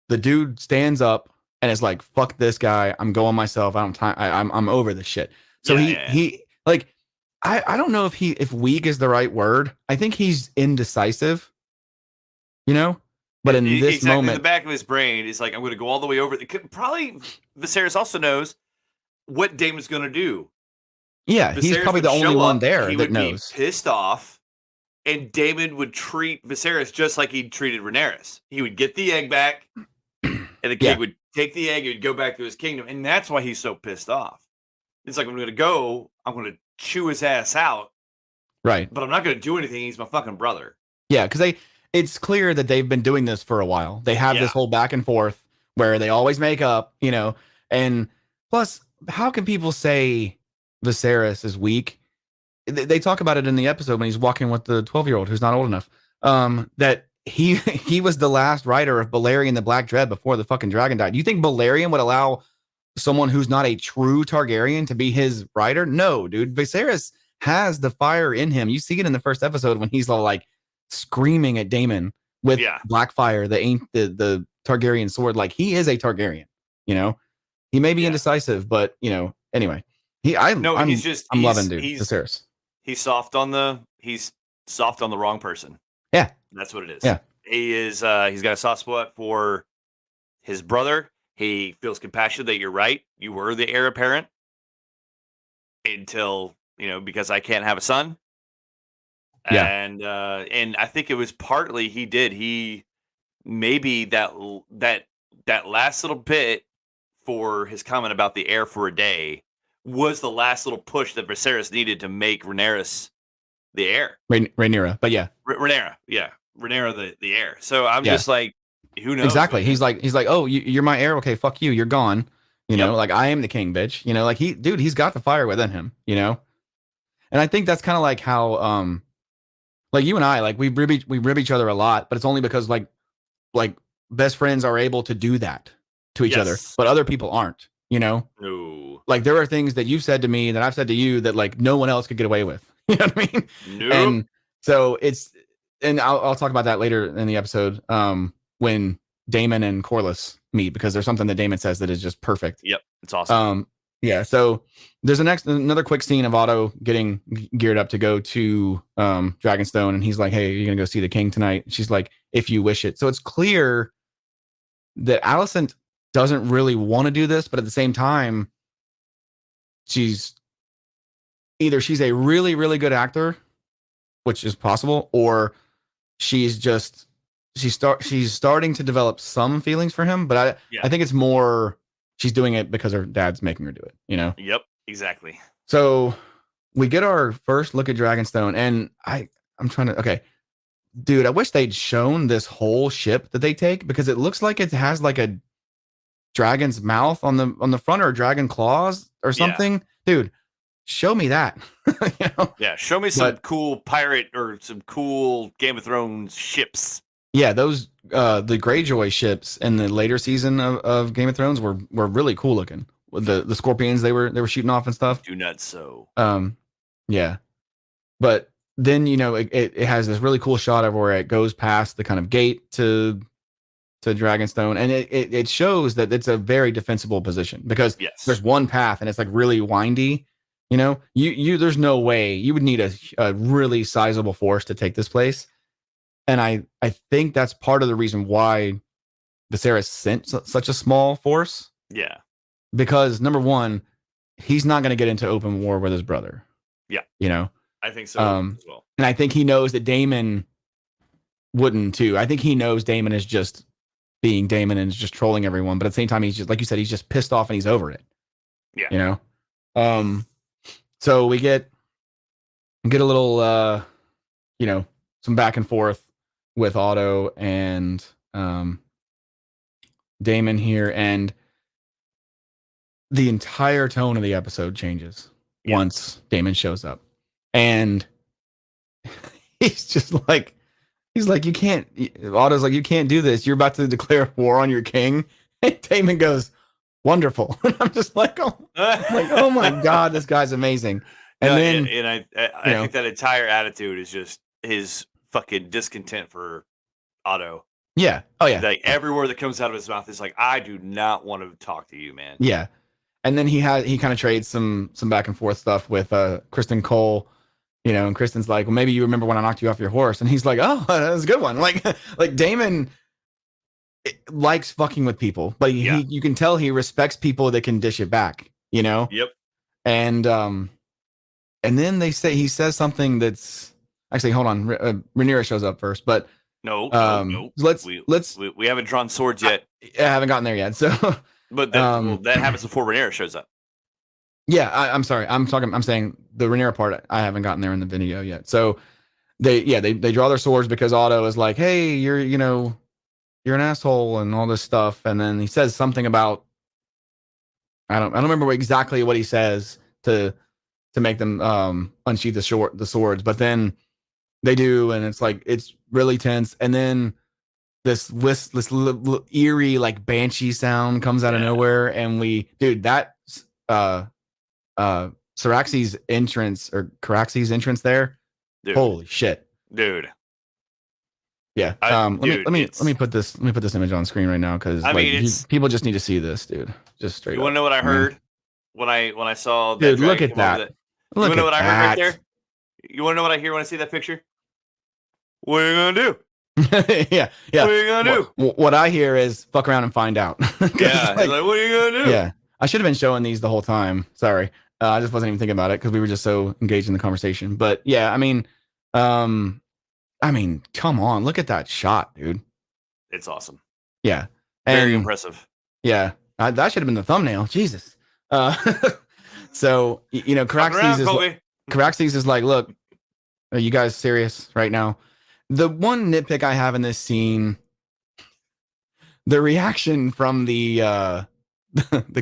The dude stands up and is like, fuck this guy. I'm going myself. I don't time. I'm over this shit. So he like, I don't know if weak is the right word. I think he's indecisive, but in this moment, in the back of his brain is like, I'm going to go all the way over. Probably Viserys also knows what Damon's going to do. Yeah. Viserys, he's probably the only one there that knows. Pissed off. And Daemon would treat Viserys just like he treated Rhaenyra. He would get the egg back, and the king would take the egg, he would go back to his kingdom, and that's why he's so pissed off. It's like, I'm going to chew his ass out. Right. But I'm not going to do anything. He's my fucking brother. Yeah, because it's clear that they've been doing this for a while. They have this whole back and forth where they always make up, and plus, how can people say Viserys is weak? They talk about it in the episode when he's walking with the 12-year-old who's not old enough. That he was the last rider of Balerion the Black Dread before the fucking dragon died. You think Balerion would allow someone who's not a true Targaryen to be his rider? No, dude. Viserys has the fire in him. You see it in the first episode when he's all like screaming at Daemon with black fire, the Targaryen sword. Like, he is a Targaryen. He may be indecisive, but anyway. I'm loving Viserys. He's soft on the wrong person. Yeah. That's what it is. Yeah. He is he's got a soft spot for his brother. He feels compassionate that you're right. You were the heir apparent until, because I can't have a son. Yeah. And I think it was partly he maybe that last little bit for his comment about the heir for a day was the last little push that Viserys needed to make Rhaenyra the heir. Rhaenyra, but yeah. Rhaenyra the heir. So I'm just like, who knows? Exactly. Man? He's like, oh, you're my heir. Okay, fuck you. You're gone. Like, I am the king, bitch. Like, he's got the fire within him. And I think that's kind of like how like you and I, like we rib each other a lot, but it's only because like best friends are able to do that to each other, Yes. but other people aren't, you know? No. Like there are things that you've said to me that I've said to you that like no one else could get away with. You know what I mean? Nope. And so and I'll talk about that later in the episode when Damon and Corliss meet, because there's something that Damon says that is just perfect. Yep, it's awesome. Yeah, so there's another quick scene of Otto getting geared up to go to Dragonstone, and he's like, "Hey, you're gonna go see the king tonight?" She's like, "If you wish it." So it's clear that Alicent doesn't really want to do this, but at the same time, she's a really, really good actor, which is possible, or she's starting to develop some feelings for him. But I think it's more she's doing it because her dad's making her do it, you know? Yep, exactly. So we get our first look at Dragonstone, and I'm trying to, okay, dude, I wish they'd shown this whole ship that they take, because it looks like it has like a dragon's mouth on the front, or dragon claws or something. Dude, show me that. You know? Yeah, show me some cool pirate or some cool Game of Thrones ships. Yeah, those the Greyjoy ships in the later season of Game of Thrones were really cool looking. With the scorpions they were shooting off and stuff. Do not so. Yeah. But then, you know, it has this really cool shot of where it goes past the kind of gate to Dragonstone, and it shows that it's a very defensible position, because there's one path and it's like really windy. You know, you there's no way you would need a really sizable force to take this place. And I think that's part of the reason why Viserys sent such a small force. Yeah. Because number one, he's not going to get into open war with his brother. Yeah. You know? I think so as well. And I think he knows that Daemon wouldn't too. I think he knows Daemon is just being Daemon and is just trolling everyone. But at the same time, he's just, like you said, he's just pissed off and he's over it. Yeah. You know? So we get a little, you know, some back and forth with Otto and Daemon here, and the entire tone of the episode changes once Daemon shows up. And he's like, you can't, Otto's like, you can't do this. You're about to declare war on your king. And Daemon goes, wonderful. And I'm just like, oh my God, this guy's amazing. And I think that entire attitude is just his fucking discontent for Otto. Yeah. Oh yeah. Like every word that comes out of his mouth is like, I do not want to talk to you, man. Yeah. And then he kind of trades some back and forth stuff with Kristen Cole, you know, and Kristen's like, well, maybe you remember when I knocked you off your horse. And he's like, oh, that was a good one. Like Daemon likes fucking with people, but you can tell he respects people that can dish it back, you know? Yep. And then he says something that's actually, hold on. Rhaenyra shows up first, but no. We haven't drawn swords yet. I haven't gotten there yet. So, but that happens before Rhaenyra shows up. Yeah, I'm sorry. I'm saying the Rhaenyra part. I haven't gotten there in the video yet. So they draw their swords because Otto is like, hey, you're an asshole and all this stuff. And then he says something about, I don't remember exactly what he says to make them unsheath the swords, but then they do, and it's like it's really tense. And then this eerie like banshee sound comes out of nowhere, and Caraxes' entrance there. Dude. Holy shit, dude. Yeah. Let me put this image on screen right now, because people just need to see this, dude. Just straight. You want to know what I heard when I saw that? Dude, look at that. You want to know what I heard right there? You want to know what I hear when I see that picture? What are you gonna do? Yeah. What are you gonna do? What I hear is fuck around and find out. Yeah. Like, what are you gonna do? Yeah. I should have been showing these the whole time. Sorry. I just wasn't even thinking about it because we were just so engaged in the conversation. But yeah, I mean, come on, look at that shot, dude. It's awesome. Yeah. Very impressive. Yeah. That should have been the thumbnail. Jesus. So, you know, Caraxes is like, look, are you guys serious right now? The one nitpick I have in this scene, the reaction from the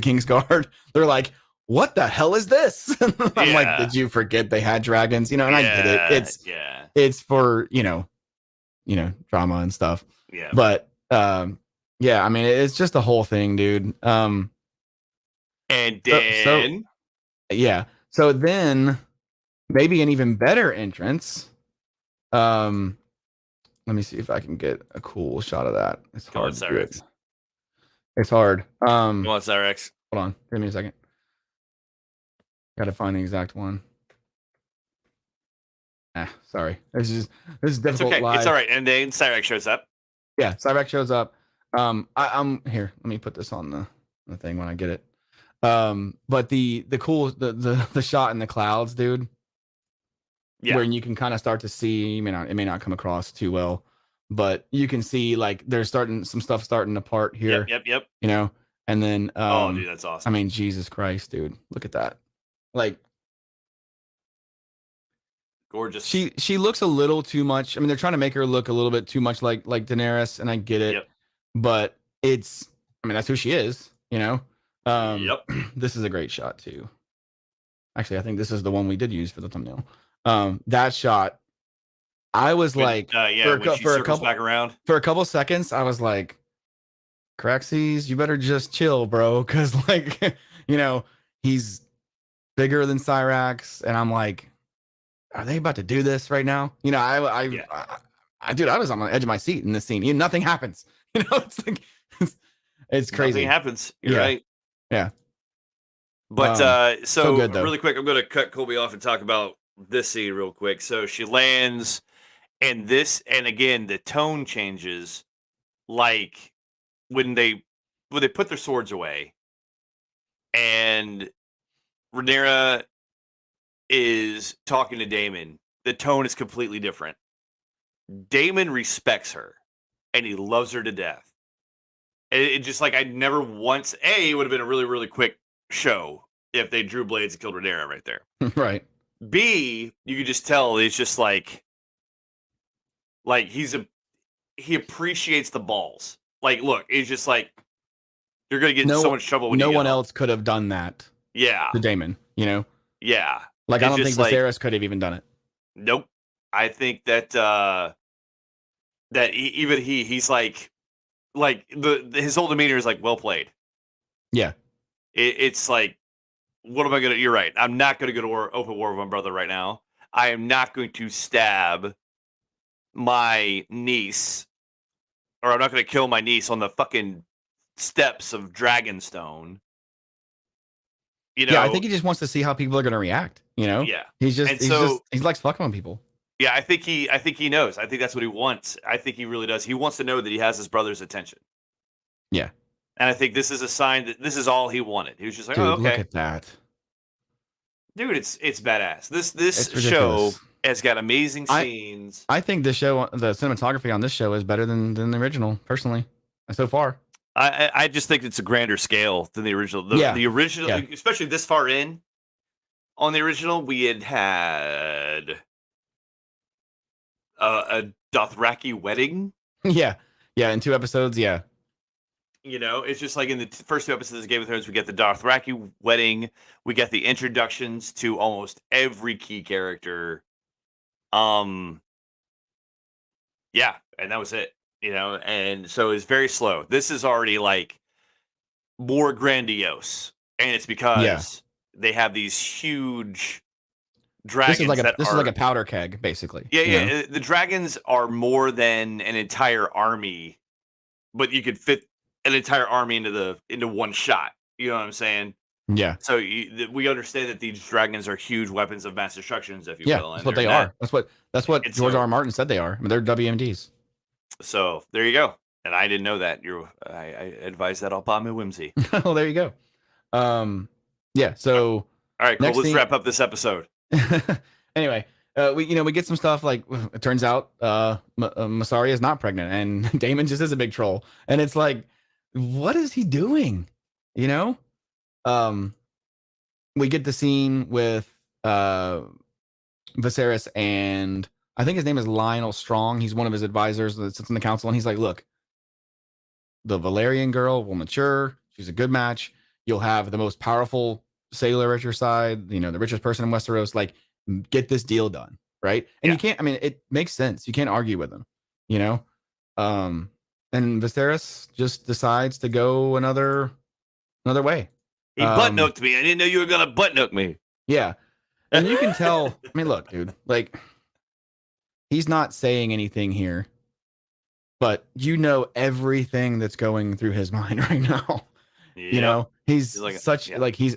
King's Guard, they're like, what the hell is this? I'm like, Yeah. did you forget they had dragons? And I get it. Yeah. Yeah. It's for, drama and stuff. Yeah. But yeah, I mean, it's just the whole thing, dude. And So then yeah. So then maybe an even better entrance. Um Let me see if I can get a cool shot of that. It's come on, hard to do it. Cyrex. It's hard. Come on, Cyrex. Hold on. Give me a second. Got to find the exact one. Sorry. This is It's difficult okay. live. It's all right. And then Cyrex shows up. Yeah, Cyrex shows up. I'm here. Let me put this on the thing when I get it. But the cool the shot in the clouds, dude. Yeah. Where you can kind of start to see, it may not come across too well, but you can see like there's some stuff starting to part here. Yep. And then Oh, dude, that's awesome. I mean, Jesus Christ, dude, look at that. Like, gorgeous. She looks a little too much. I mean, they're trying to make her look a little bit too much like Daenerys, and I get it. Yep. But I mean, that's who she is, Yep. This is a great shot too. Actually, I think this is the one we did use for the thumbnail. That shot, I was like, for a couple seconds, I was like, Craxes, you better just chill, bro, because like, he's bigger than Cyrax, and I'm like, are they about to do this right now? Dude, I was on the edge of my seat in this scene. Nothing happens. It's like it's crazy. Nothing happens. You're right. Yeah. But so good, really quick, I'm going to cut Colby off and talk about this scene real quick. So she lands, and again, the tone changes, like when they put their swords away, and Rhaenyra is talking to Daemon. The tone is completely different. Daemon respects her, and he loves her to death. It just like I never once. It would have been a really, really quick show if they drew blades and killed Rhaenyra right there. Right. B, you could just tell it's just like he appreciates the balls. Like, look, it's just like you're gonna get in so much trouble. No one else could have done that. Yeah. To Daemon, Yeah. Like I don't think Viserys could have even done it. Nope. I think that even he's like his whole demeanor is like, well played. Yeah. It's like, what am I gonna? You're right. I'm not gonna go to open war with my brother right now. I am not going to stab my niece, or I'm not going to kill my niece on the fucking steps of Dragonstone. Yeah, I think he just wants to see how people are going to react. Yeah, he likes fucking on people. Yeah, I think he knows. I think that's what he wants. I think he really does. He wants to know that he has his brother's attention. Yeah, and I think this is a sign that this is all he wanted. He was just like, dude, oh, okay, look at that, dude. It's badass. This show has got amazing scenes. I think the cinematography on this show is better than the original, personally, so far. I just think it's a grander scale than the original. The original, especially this far in on the original, we had a Dothraki wedding. Yeah, in 2 episodes. Yeah, it's just like in the first 2 episodes of Game of Thrones, we get the Dothraki wedding, we get the introductions to almost every key character. Yeah, and that was it. And so it's very slow. This is already like more grandiose, and it's because they have these huge dragons. This is like a powder keg, basically. Yeah. The dragons are more than an entire army, but you could fit an entire army into one shot. You know what I'm saying? Yeah. So we understand that these dragons are huge weapons of mass destruction, if you will. That's what they are. That's what George R. R. Martin said they are. I mean, they're WMDs. So there you go. And I didn't know that. I advise that upon my whimsy. Well, there you go. Yeah. So all right, cool. Let's wrap up this episode. Anyway, we get some stuff like it turns out Masari is not pregnant, and Daemon just is a big troll, and it's like, what is he doing? We get the scene with Viserys, and I think his name is Lionel Strong. He's one of his advisors that sits in the council, and he's like, look, the Valyrian girl will mature. She's a good match. You'll have the most powerful sailor at your side, you know, the richest person in Westeros, like get this deal done, right? And you can't. I mean, it makes sense. You can't argue with him, you know. And Viserys just decides to go another way. He butt nooked me. I didn't know you were gonna butt nook me. Yeah, and you can tell. I mean, look, dude, like he's not saying anything here, but you know everything that's going through his mind right now. You know, he's like such like he's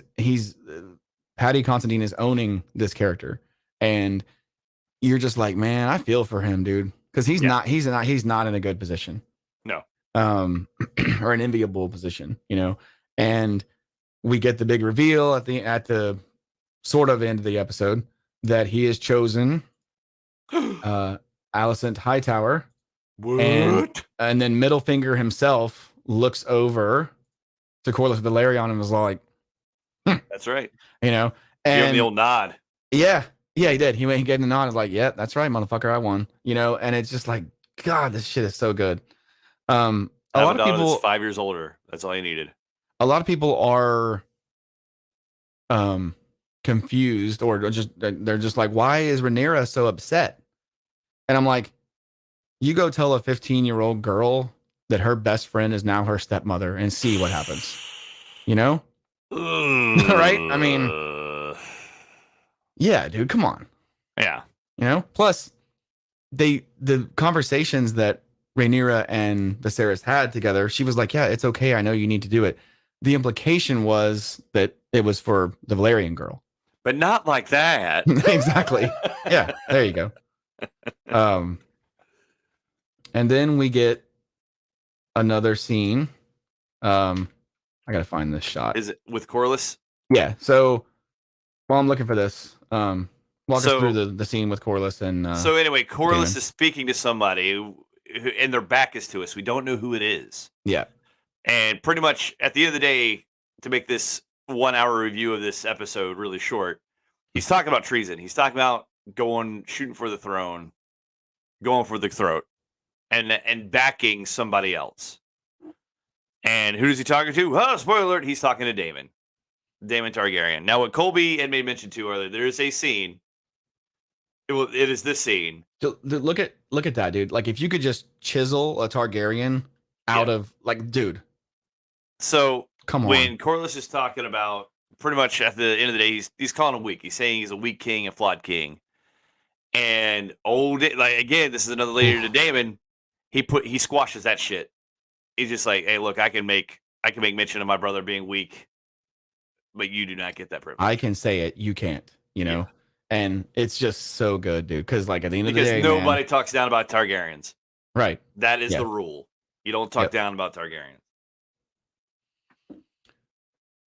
Paddy Considine is owning this character, and you're just like, man, I feel for him, dude, because he's not in a good position. No. Or an enviable position, you know. And we get the big reveal at the sort of end of the episode that he has chosen Alicent Hightower. What? And then Middlefinger himself looks over to Corlys Velaryon and was like, that's right. You know, and give him the old nod. Yeah, he did. He gave him the nod. I was like, yeah, that's right, motherfucker, I won. You know, and it's just like, God, this shit is so good. A lot of people 5 years older. That's all you needed. A lot of people are confused or just they're just like, why is Rhaenyra so upset? And I'm like, you go tell a 15-year-old girl that her best friend is now her stepmother and see what happens. You know? Right? I mean, yeah, dude, come on. Yeah. You know? Plus, the conversations that Rhaenyra and Viserys had together, she was like, yeah, it's okay. I know you need to do it. The implication was that it was for the Valyrian girl. But not like that. Exactly. Yeah, there you go. And then we get another scene. I gotta find this shot. Is it with Corlys? Yeah. So while I'm looking for this, walk us through the scene with Corlys and. So anyway, Corlys is speaking to somebody who, and their back is to us. We don't know who it is. Yeah. And pretty much at the end of the day, to make this 1 hour review of this episode really short, he's talking about treason. He's talking about shooting for the throne, going for the throat, and backing somebody else. And who is he talking to? Oh, spoiler alert, he's talking to Daemon Targaryen. Now, what Colby had made mention to earlier, there is a scene. It is this scene. Look at that, dude. Like, if you could just chisel a Targaryen out of, like, dude. So, come on. When Corlys is talking about, pretty much at the end of the day, he's calling him weak. He's saying he's a weak king, a flawed king. And again, this is another layer to Daemon. He squashes that shit. He's just like, hey, look, I can make mention of my brother being weak, but you do not get that privilege. I can say it, you can't, you know? Yeah. And it's just so good, dude. Because like at the end of the day, nobody talks down about Targaryens. Right. That is the rule. You don't talk down about Targaryens.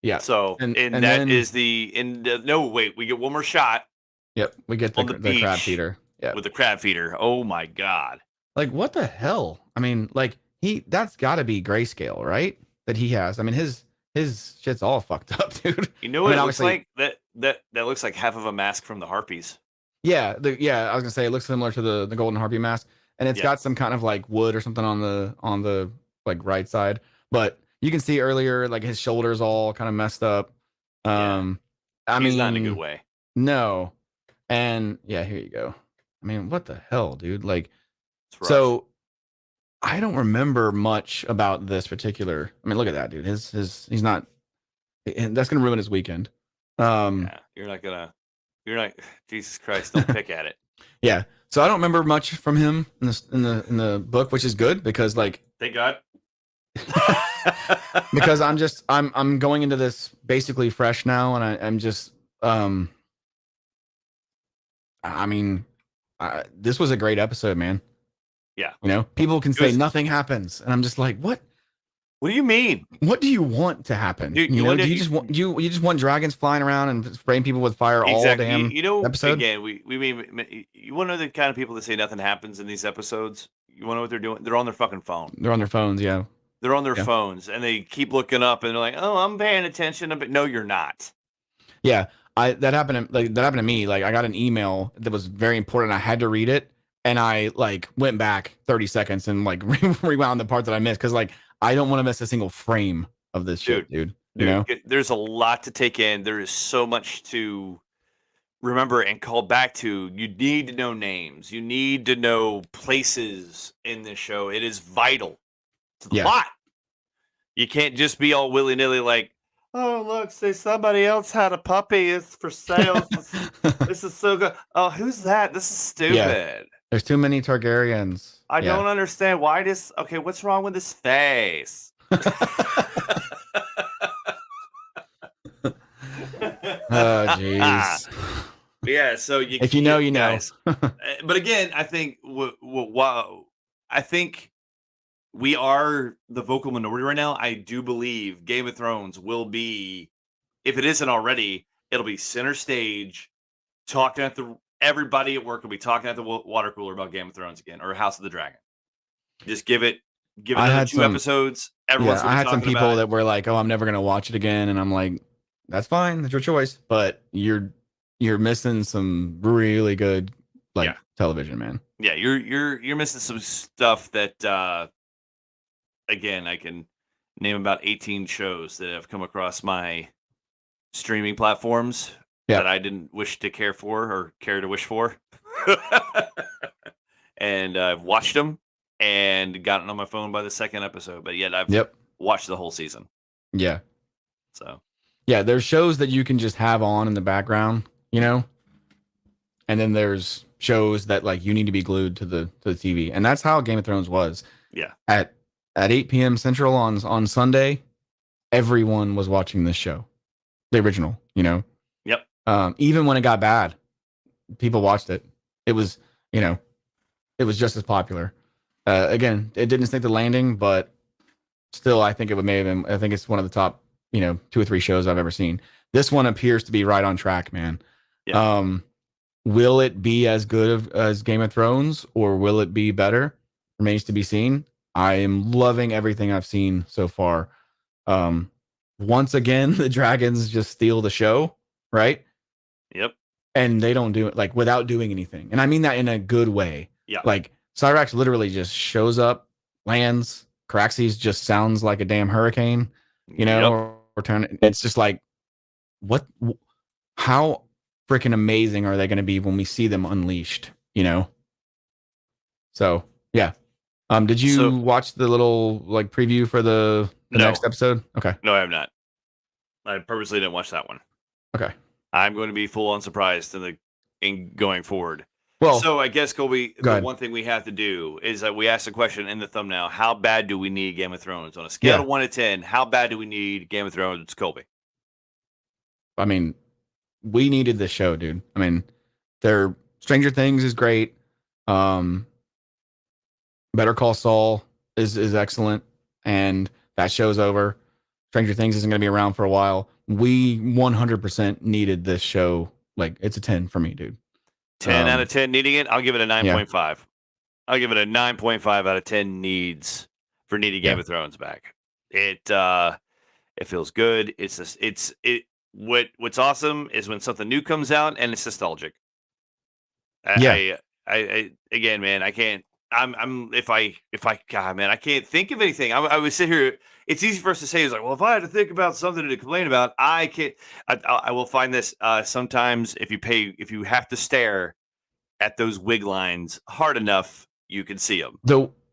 Yeah. So and that is no, wait, we get one more shot. Yep. We get the crab feeder. Yeah. With the crab feeder. Oh my God. Like, what the hell? I mean, like, that's gotta be grayscale, right? That he has. I mean, his shit's all fucked up, dude. You know what it looks like? That looks like half of a mask from the Harpies. Yeah, I was gonna say it looks similar to the Golden Harpy mask, and it's got some kind of like wood or something on the like right side. But you can see earlier, like his shoulders all kind of messed up. I mean, he's not in a good way. No, and yeah, here you go. I mean, what the hell, dude? Like, so I don't remember much about this particular. I mean, look at that, dude. He's not. That's gonna ruin his weekend. You're not. Jesus Christ! Don't pick at it. Yeah. So I don't remember much from him in the book, which is good because like. Thank God. Because I'm going into this basically fresh now, and I'm just I mean, this was a great episode, man. Yeah. You know, people can say nothing happens, and I'm just like, what? What do you mean? What do you want to happen? Dude, you know, do you just want dragons flying around and spraying people with fire all damn episode? Again, we mean, you want to know the kind of people that say nothing happens in these episodes? You want to know what they're doing? They're on their fucking phone. They're on their phones, yeah. They're on their phones, and they keep looking up, and they're like, "Oh, I'm paying attention," but no, you're not. Yeah, that happened to me. Like, I got an email that was very important. I had to read it, and I like went back 30 seconds and like rewound the part that I missed because like I don't want to miss a single frame of this shit, dude. you know? There's a lot to take in. There is so much to remember and call back to. You need to know names. You need to know places in this show. It is vital to the Yeah. plot. You can't just be all willy nilly like, oh look, say somebody else had a puppy. It's for sale. This is so good. Oh, who's that? This is stupid. There's too many Targaryens. I don't understand why this. Okay, what's wrong with his face? Oh, jeez. Yeah, so If you know, you know. But again, I think I think we are the vocal minority right now. I do believe Game of Thrones will be, if it isn't already, it'll be center stage. Talking at everybody at work will be talking at the water cooler about Game of Thrones again or House of the Dragon. Just give it another 2 episodes. Everyone's gonna be I had some talking people about that were like, "Oh, I'm never gonna watch it again," and I'm like, "That's fine, that's your choice." But you're missing some really good television, man. Yeah, you're missing some stuff that again, I can name about 18 shows that have come across my streaming platforms that I didn't wish to care for or care to wish for. And I've watched them and gotten on my phone by the second episode, but yet I've watched the whole season. Yeah. So, yeah, there's shows that you can just have on in the background, you know? And then there's shows that like you need to be glued to the TV. And that's how Game of Thrones was. Yeah. At 8 p.m. Central on Sunday, everyone was watching this show. The original, you know? Yep. Even when it got bad, people watched it. It was, you know, it was just as popular. Again, it didn't stick the landing, but still, I think it may have been. I think it's one of the top, 2 or 3 shows I've ever seen. This one appears to be right on track, man. Yeah. Will it be as good as Game of Thrones, or will it be better? Remains to be seen. I am loving everything I've seen so far. Once again, the dragons just steal the show, right? Yep. And they don't do it like without doing anything. And I mean that in a good way. Yeah. Like Cyrax literally just shows up, lands, Caraxes just sounds like a damn hurricane, or turn. It's just like, how freaking amazing are they going to be when we see them unleashed, So, yeah. Did you watch the little like preview for the next episode? Okay. No, I have not. I purposely didn't watch that one. Okay. I'm going to be full on surprised in going forward. Well, so I guess Colby, one thing we have to do is that we asked the question in the thumbnail: how bad do we need Game of Thrones on a scale of 1 to 10? How bad do we need Game of Thrones, Colby? I mean, we needed this show, dude. I mean, Stranger Things is great. Better Call Saul is excellent, and that show's over. Stranger Things isn't going to be around for a while. We 100% needed this show. Like, it's a 10 for me, dude. 10 out of 10 needing it. I'll give it a 9.5. Yeah. I'll give it a 9.5 out of 10 needs for needing Game of Thrones back. It feels good. What's awesome is when something new comes out and it's nostalgic. I again, man, I can't. God, man, I can't think of anything. I would sit here. It's easy for us to say, it's like, well, if I had to think about something to complain about, I can't. I will find this sometimes if you have to stare at those wig lines hard enough, you can see them.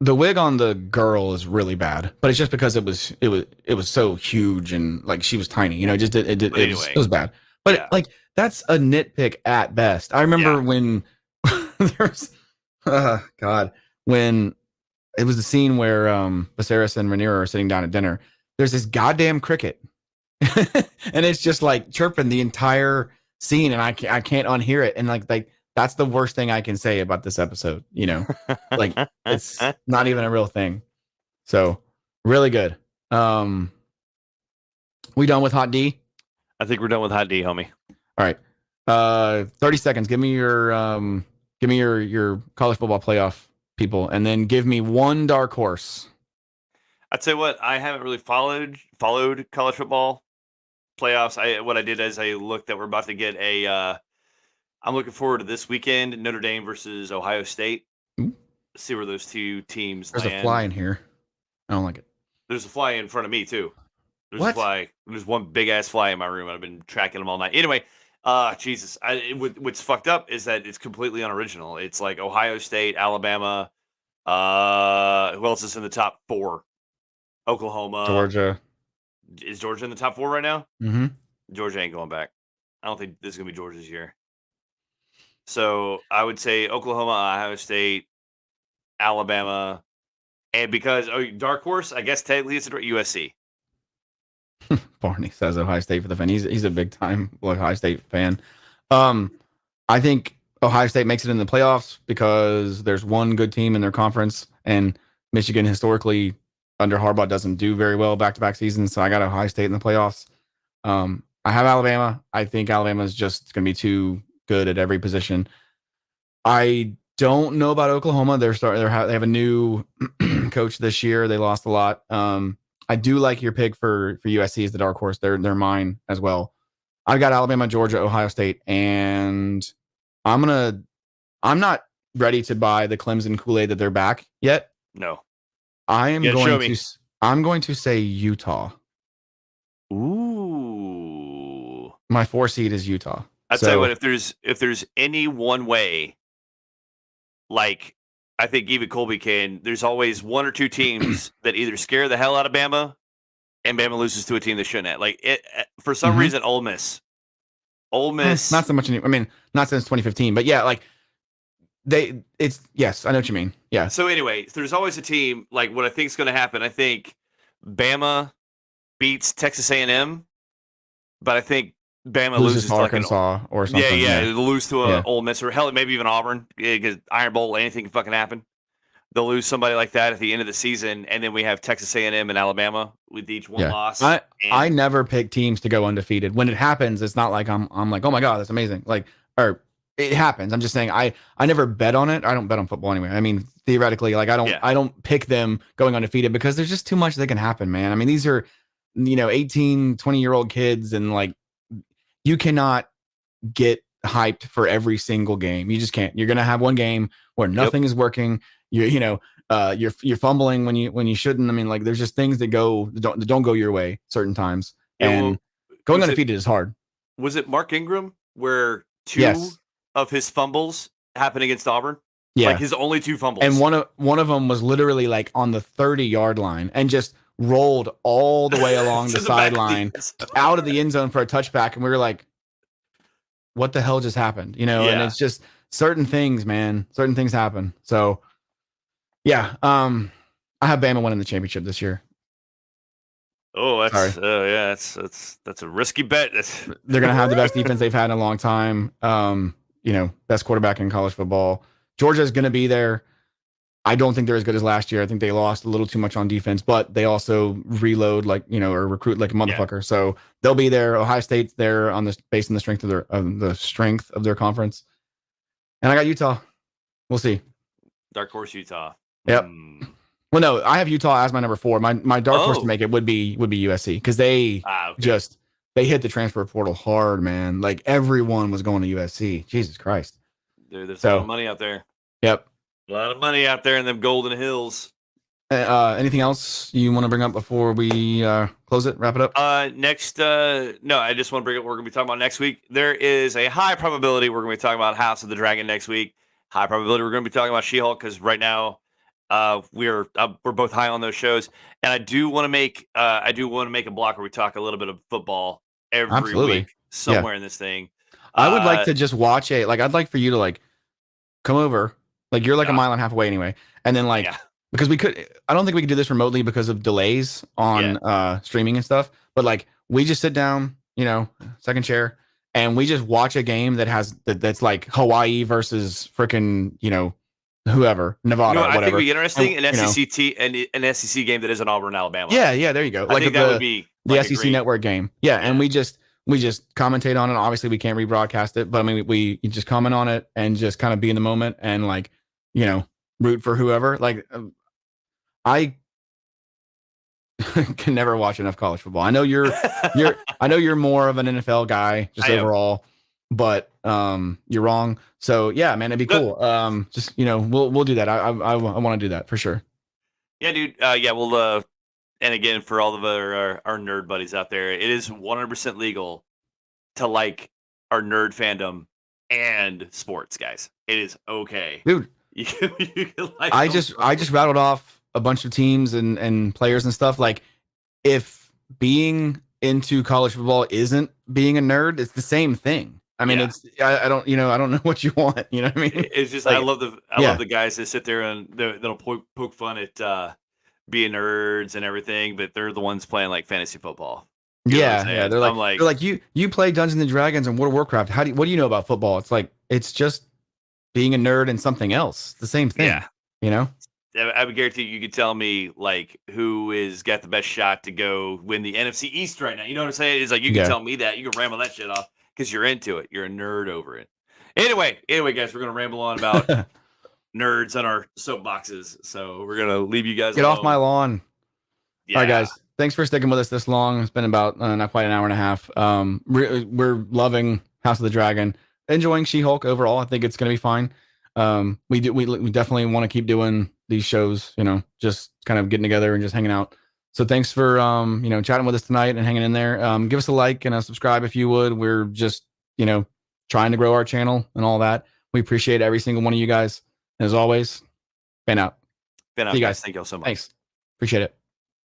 The wig on the girl is really bad, but it's just because it was so huge and like she was tiny, it was bad. But like that's a nitpick at best. I remember when there's God, when it was the scene where Viserys and Rhaenyra are sitting down at dinner, there's this goddamn cricket. And it's just like chirping the entire scene, and I can't unhear it. And like that's the worst thing I can say about this episode, like it's not even a real thing. So really good. We done with Hot D? I think we're done with Hot D, homie. All right. 30 seconds. Give me your college football playoff people, and then give me one dark horse. I'd say what I haven't really followed college football playoffs. What I did is I looked that we're about to get I'm looking forward to this weekend, Notre Dame versus Ohio State. Ooh. See where those two teams There's land. A fly in here. I don't like it. There's a fly in front of me too. There's a What? fly. There's one big ass fly in my room. I've been tracking them all night. Anyway, Jesus. What's fucked up is that it's completely unoriginal. It's like Ohio State, Alabama. Who else is in the top 4? Oklahoma. Georgia. Is Georgia in the top 4 right now? Mm-hmm. Georgia ain't going back. I don't think this is gonna be Georgia's year. So I would say Oklahoma, Ohio State, Alabama, and because dark horse, I guess technically it's USC. Barney says Ohio State for the fan. He's a big time Ohio State fan. I think Ohio State makes it in the playoffs because there's one good team in their conference, and Michigan historically under Harbaugh doesn't do very well back-to-back seasons. So I got Ohio State in the playoffs. I have Alabama. I think Alabama is just going to be too good at every position. I don't know about Oklahoma. They have a new coach this year. They lost a lot. I do like your pick for USC as the dark horse. They're mine as well. I've got Alabama, Georgia, Ohio State, and I'm not ready to buy the Clemson Kool-Aid that they're back yet. No. I'm going to say Utah. Ooh. My 4 seed is Utah. I'd tell you what, if there's any one way, like I think even Colby can, there's always one or two teams that either scare the hell out of Bama and Bama loses to a team they shouldn't have. Like for some reason, Ole Miss. Not so much. I mean, not since 2015, but yeah, like yes, I know what you mean. Yeah. So anyway, there's always a team, like what I think is going to happen. I think Bama beats Texas A&M, but I think Bama loses to Arkansas or something. Yeah. They lose to Ole Miss or hell, maybe even Auburn, because Iron Bowl, anything can fucking happen. They'll lose somebody like that at the end of the season, and then we have Texas A&M and Alabama with each one loss. I never pick teams to go undefeated. When it happens, it's not like I'm like, oh my god, that's amazing. Like, or it happens. I'm just saying I never bet on it. I don't bet on football anyway. I mean, theoretically, like I don't pick them going undefeated because there's just too much that can happen, man. I mean, these are 18, 20-year-old kids, and like you cannot get hyped for every single game. You just can't. You're gonna have one game where nothing is working. You're fumbling when you shouldn't. I mean, like there's just things that don't go your way certain times, and going undefeated is hard. Was it Mark Ingram where two of his fumbles happened against Auburn? Yeah, like his only 2 fumbles, and one of them was literally like on the 30-yard line and just rolled all the way along the sideline out of the end zone for a touchback, and we were like, "What the hell just happened?" And it's just certain things, man. Certain things happen. So. Yeah, I have Bama winning the championship this year. Oh, that's a risky bet. They're gonna have the best defense they've had in a long time. Best quarterback in college football. Georgia's gonna be there. I don't think they're as good as last year. I think they lost a little too much on defense, but they also reload or recruit like a motherfucker. Yeah. So they'll be there. Ohio State's there based on the strength of their conference. And I got Utah. We'll see. Dark horse Utah. Yep. Well, no, I have Utah as my number 4. My dark horse to make it would be USC because they they hit the transfer portal hard, man. Like everyone was going to USC. Jesus Christ. Dude, there's a lot of money out there. Yep. A lot of money out there in them Golden Hills. Anything else you want to bring up before we close it, wrap it up? No, I just want to bring up what we're going to be talking about next week. There is a high probability we're going to be talking about House of the Dragon next week. High probability we're going to be talking about She-Hulk because right now we're both high on those shows, and I do want to make a block where we talk a little bit of football every week somewhere in this thing. I would like to just watch I'd like for you to come over, you're a mile and a half away anyway, and then because I don't think we could do this remotely because of delays on streaming and stuff, but we just sit down, second chair, and we just watch a game that's like Hawaii versus freaking whoever, Nevada, whatever. I think would be interesting. An SEC game that is an Auburn, Alabama. Yeah, there you go. I think that would be the SEC network game. Yeah, and we just commentate on it. Obviously, we can't rebroadcast it, but I mean, we just comment on it and just kind of be in the moment and root for whoever. I can never watch enough college football. I know you're more of an NFL guy just overall, but you're wrong. So yeah, man, it'd be cool. We'll do that. I want to do that for sure. Yeah, dude. We'll And again, for all of our nerd buddies out there, it is 100% legal to like our nerd fandom and sports, guys. It is okay. Dude, You can like I them just rattled off a bunch of teams and players and stuff. Like, if being into college football isn't being a nerd, it's the same thing. I mean, Yeah. I don't I don't know what you want. You know what I mean? It's just I Like, love the guys that sit there and they'll poke fun at being nerds and everything, but they're the ones playing like fantasy football. You know what I'm yeah. saying? They're So I'm like you play Dungeons and Dragons and World of Warcraft. What do you know about football? It's like it's just being a nerd and something else. It's the same thing. yeah. You know? I would guarantee you could tell me like who is got the best shot to go win the NFC East right now. You know what I'm saying? It's like you can tell me that. You can ramble that shit off because you're into it. You're a nerd over it. Anyway, guys, we're gonna ramble on about nerds on our soapboxes. So we're gonna leave you guys Get alone. off my lawn. Yeah. All right, guys. Thanks for sticking with us this long. It's been about not quite an hour and a half. We're loving House of the Dragon, enjoying She-Hulk overall. I think it's going to be fine. We definitely want to keep doing these shows. You know, just kind of getting together and just hanging out. So thanks for chatting with us tonight and hanging in there. Give us a like and a subscribe if you would. We're just trying to grow our channel and all that. We appreciate every single one of you guys. And as always, fan out. Fan out, See you guys. guys. Thank you all so much. Thanks. Appreciate it.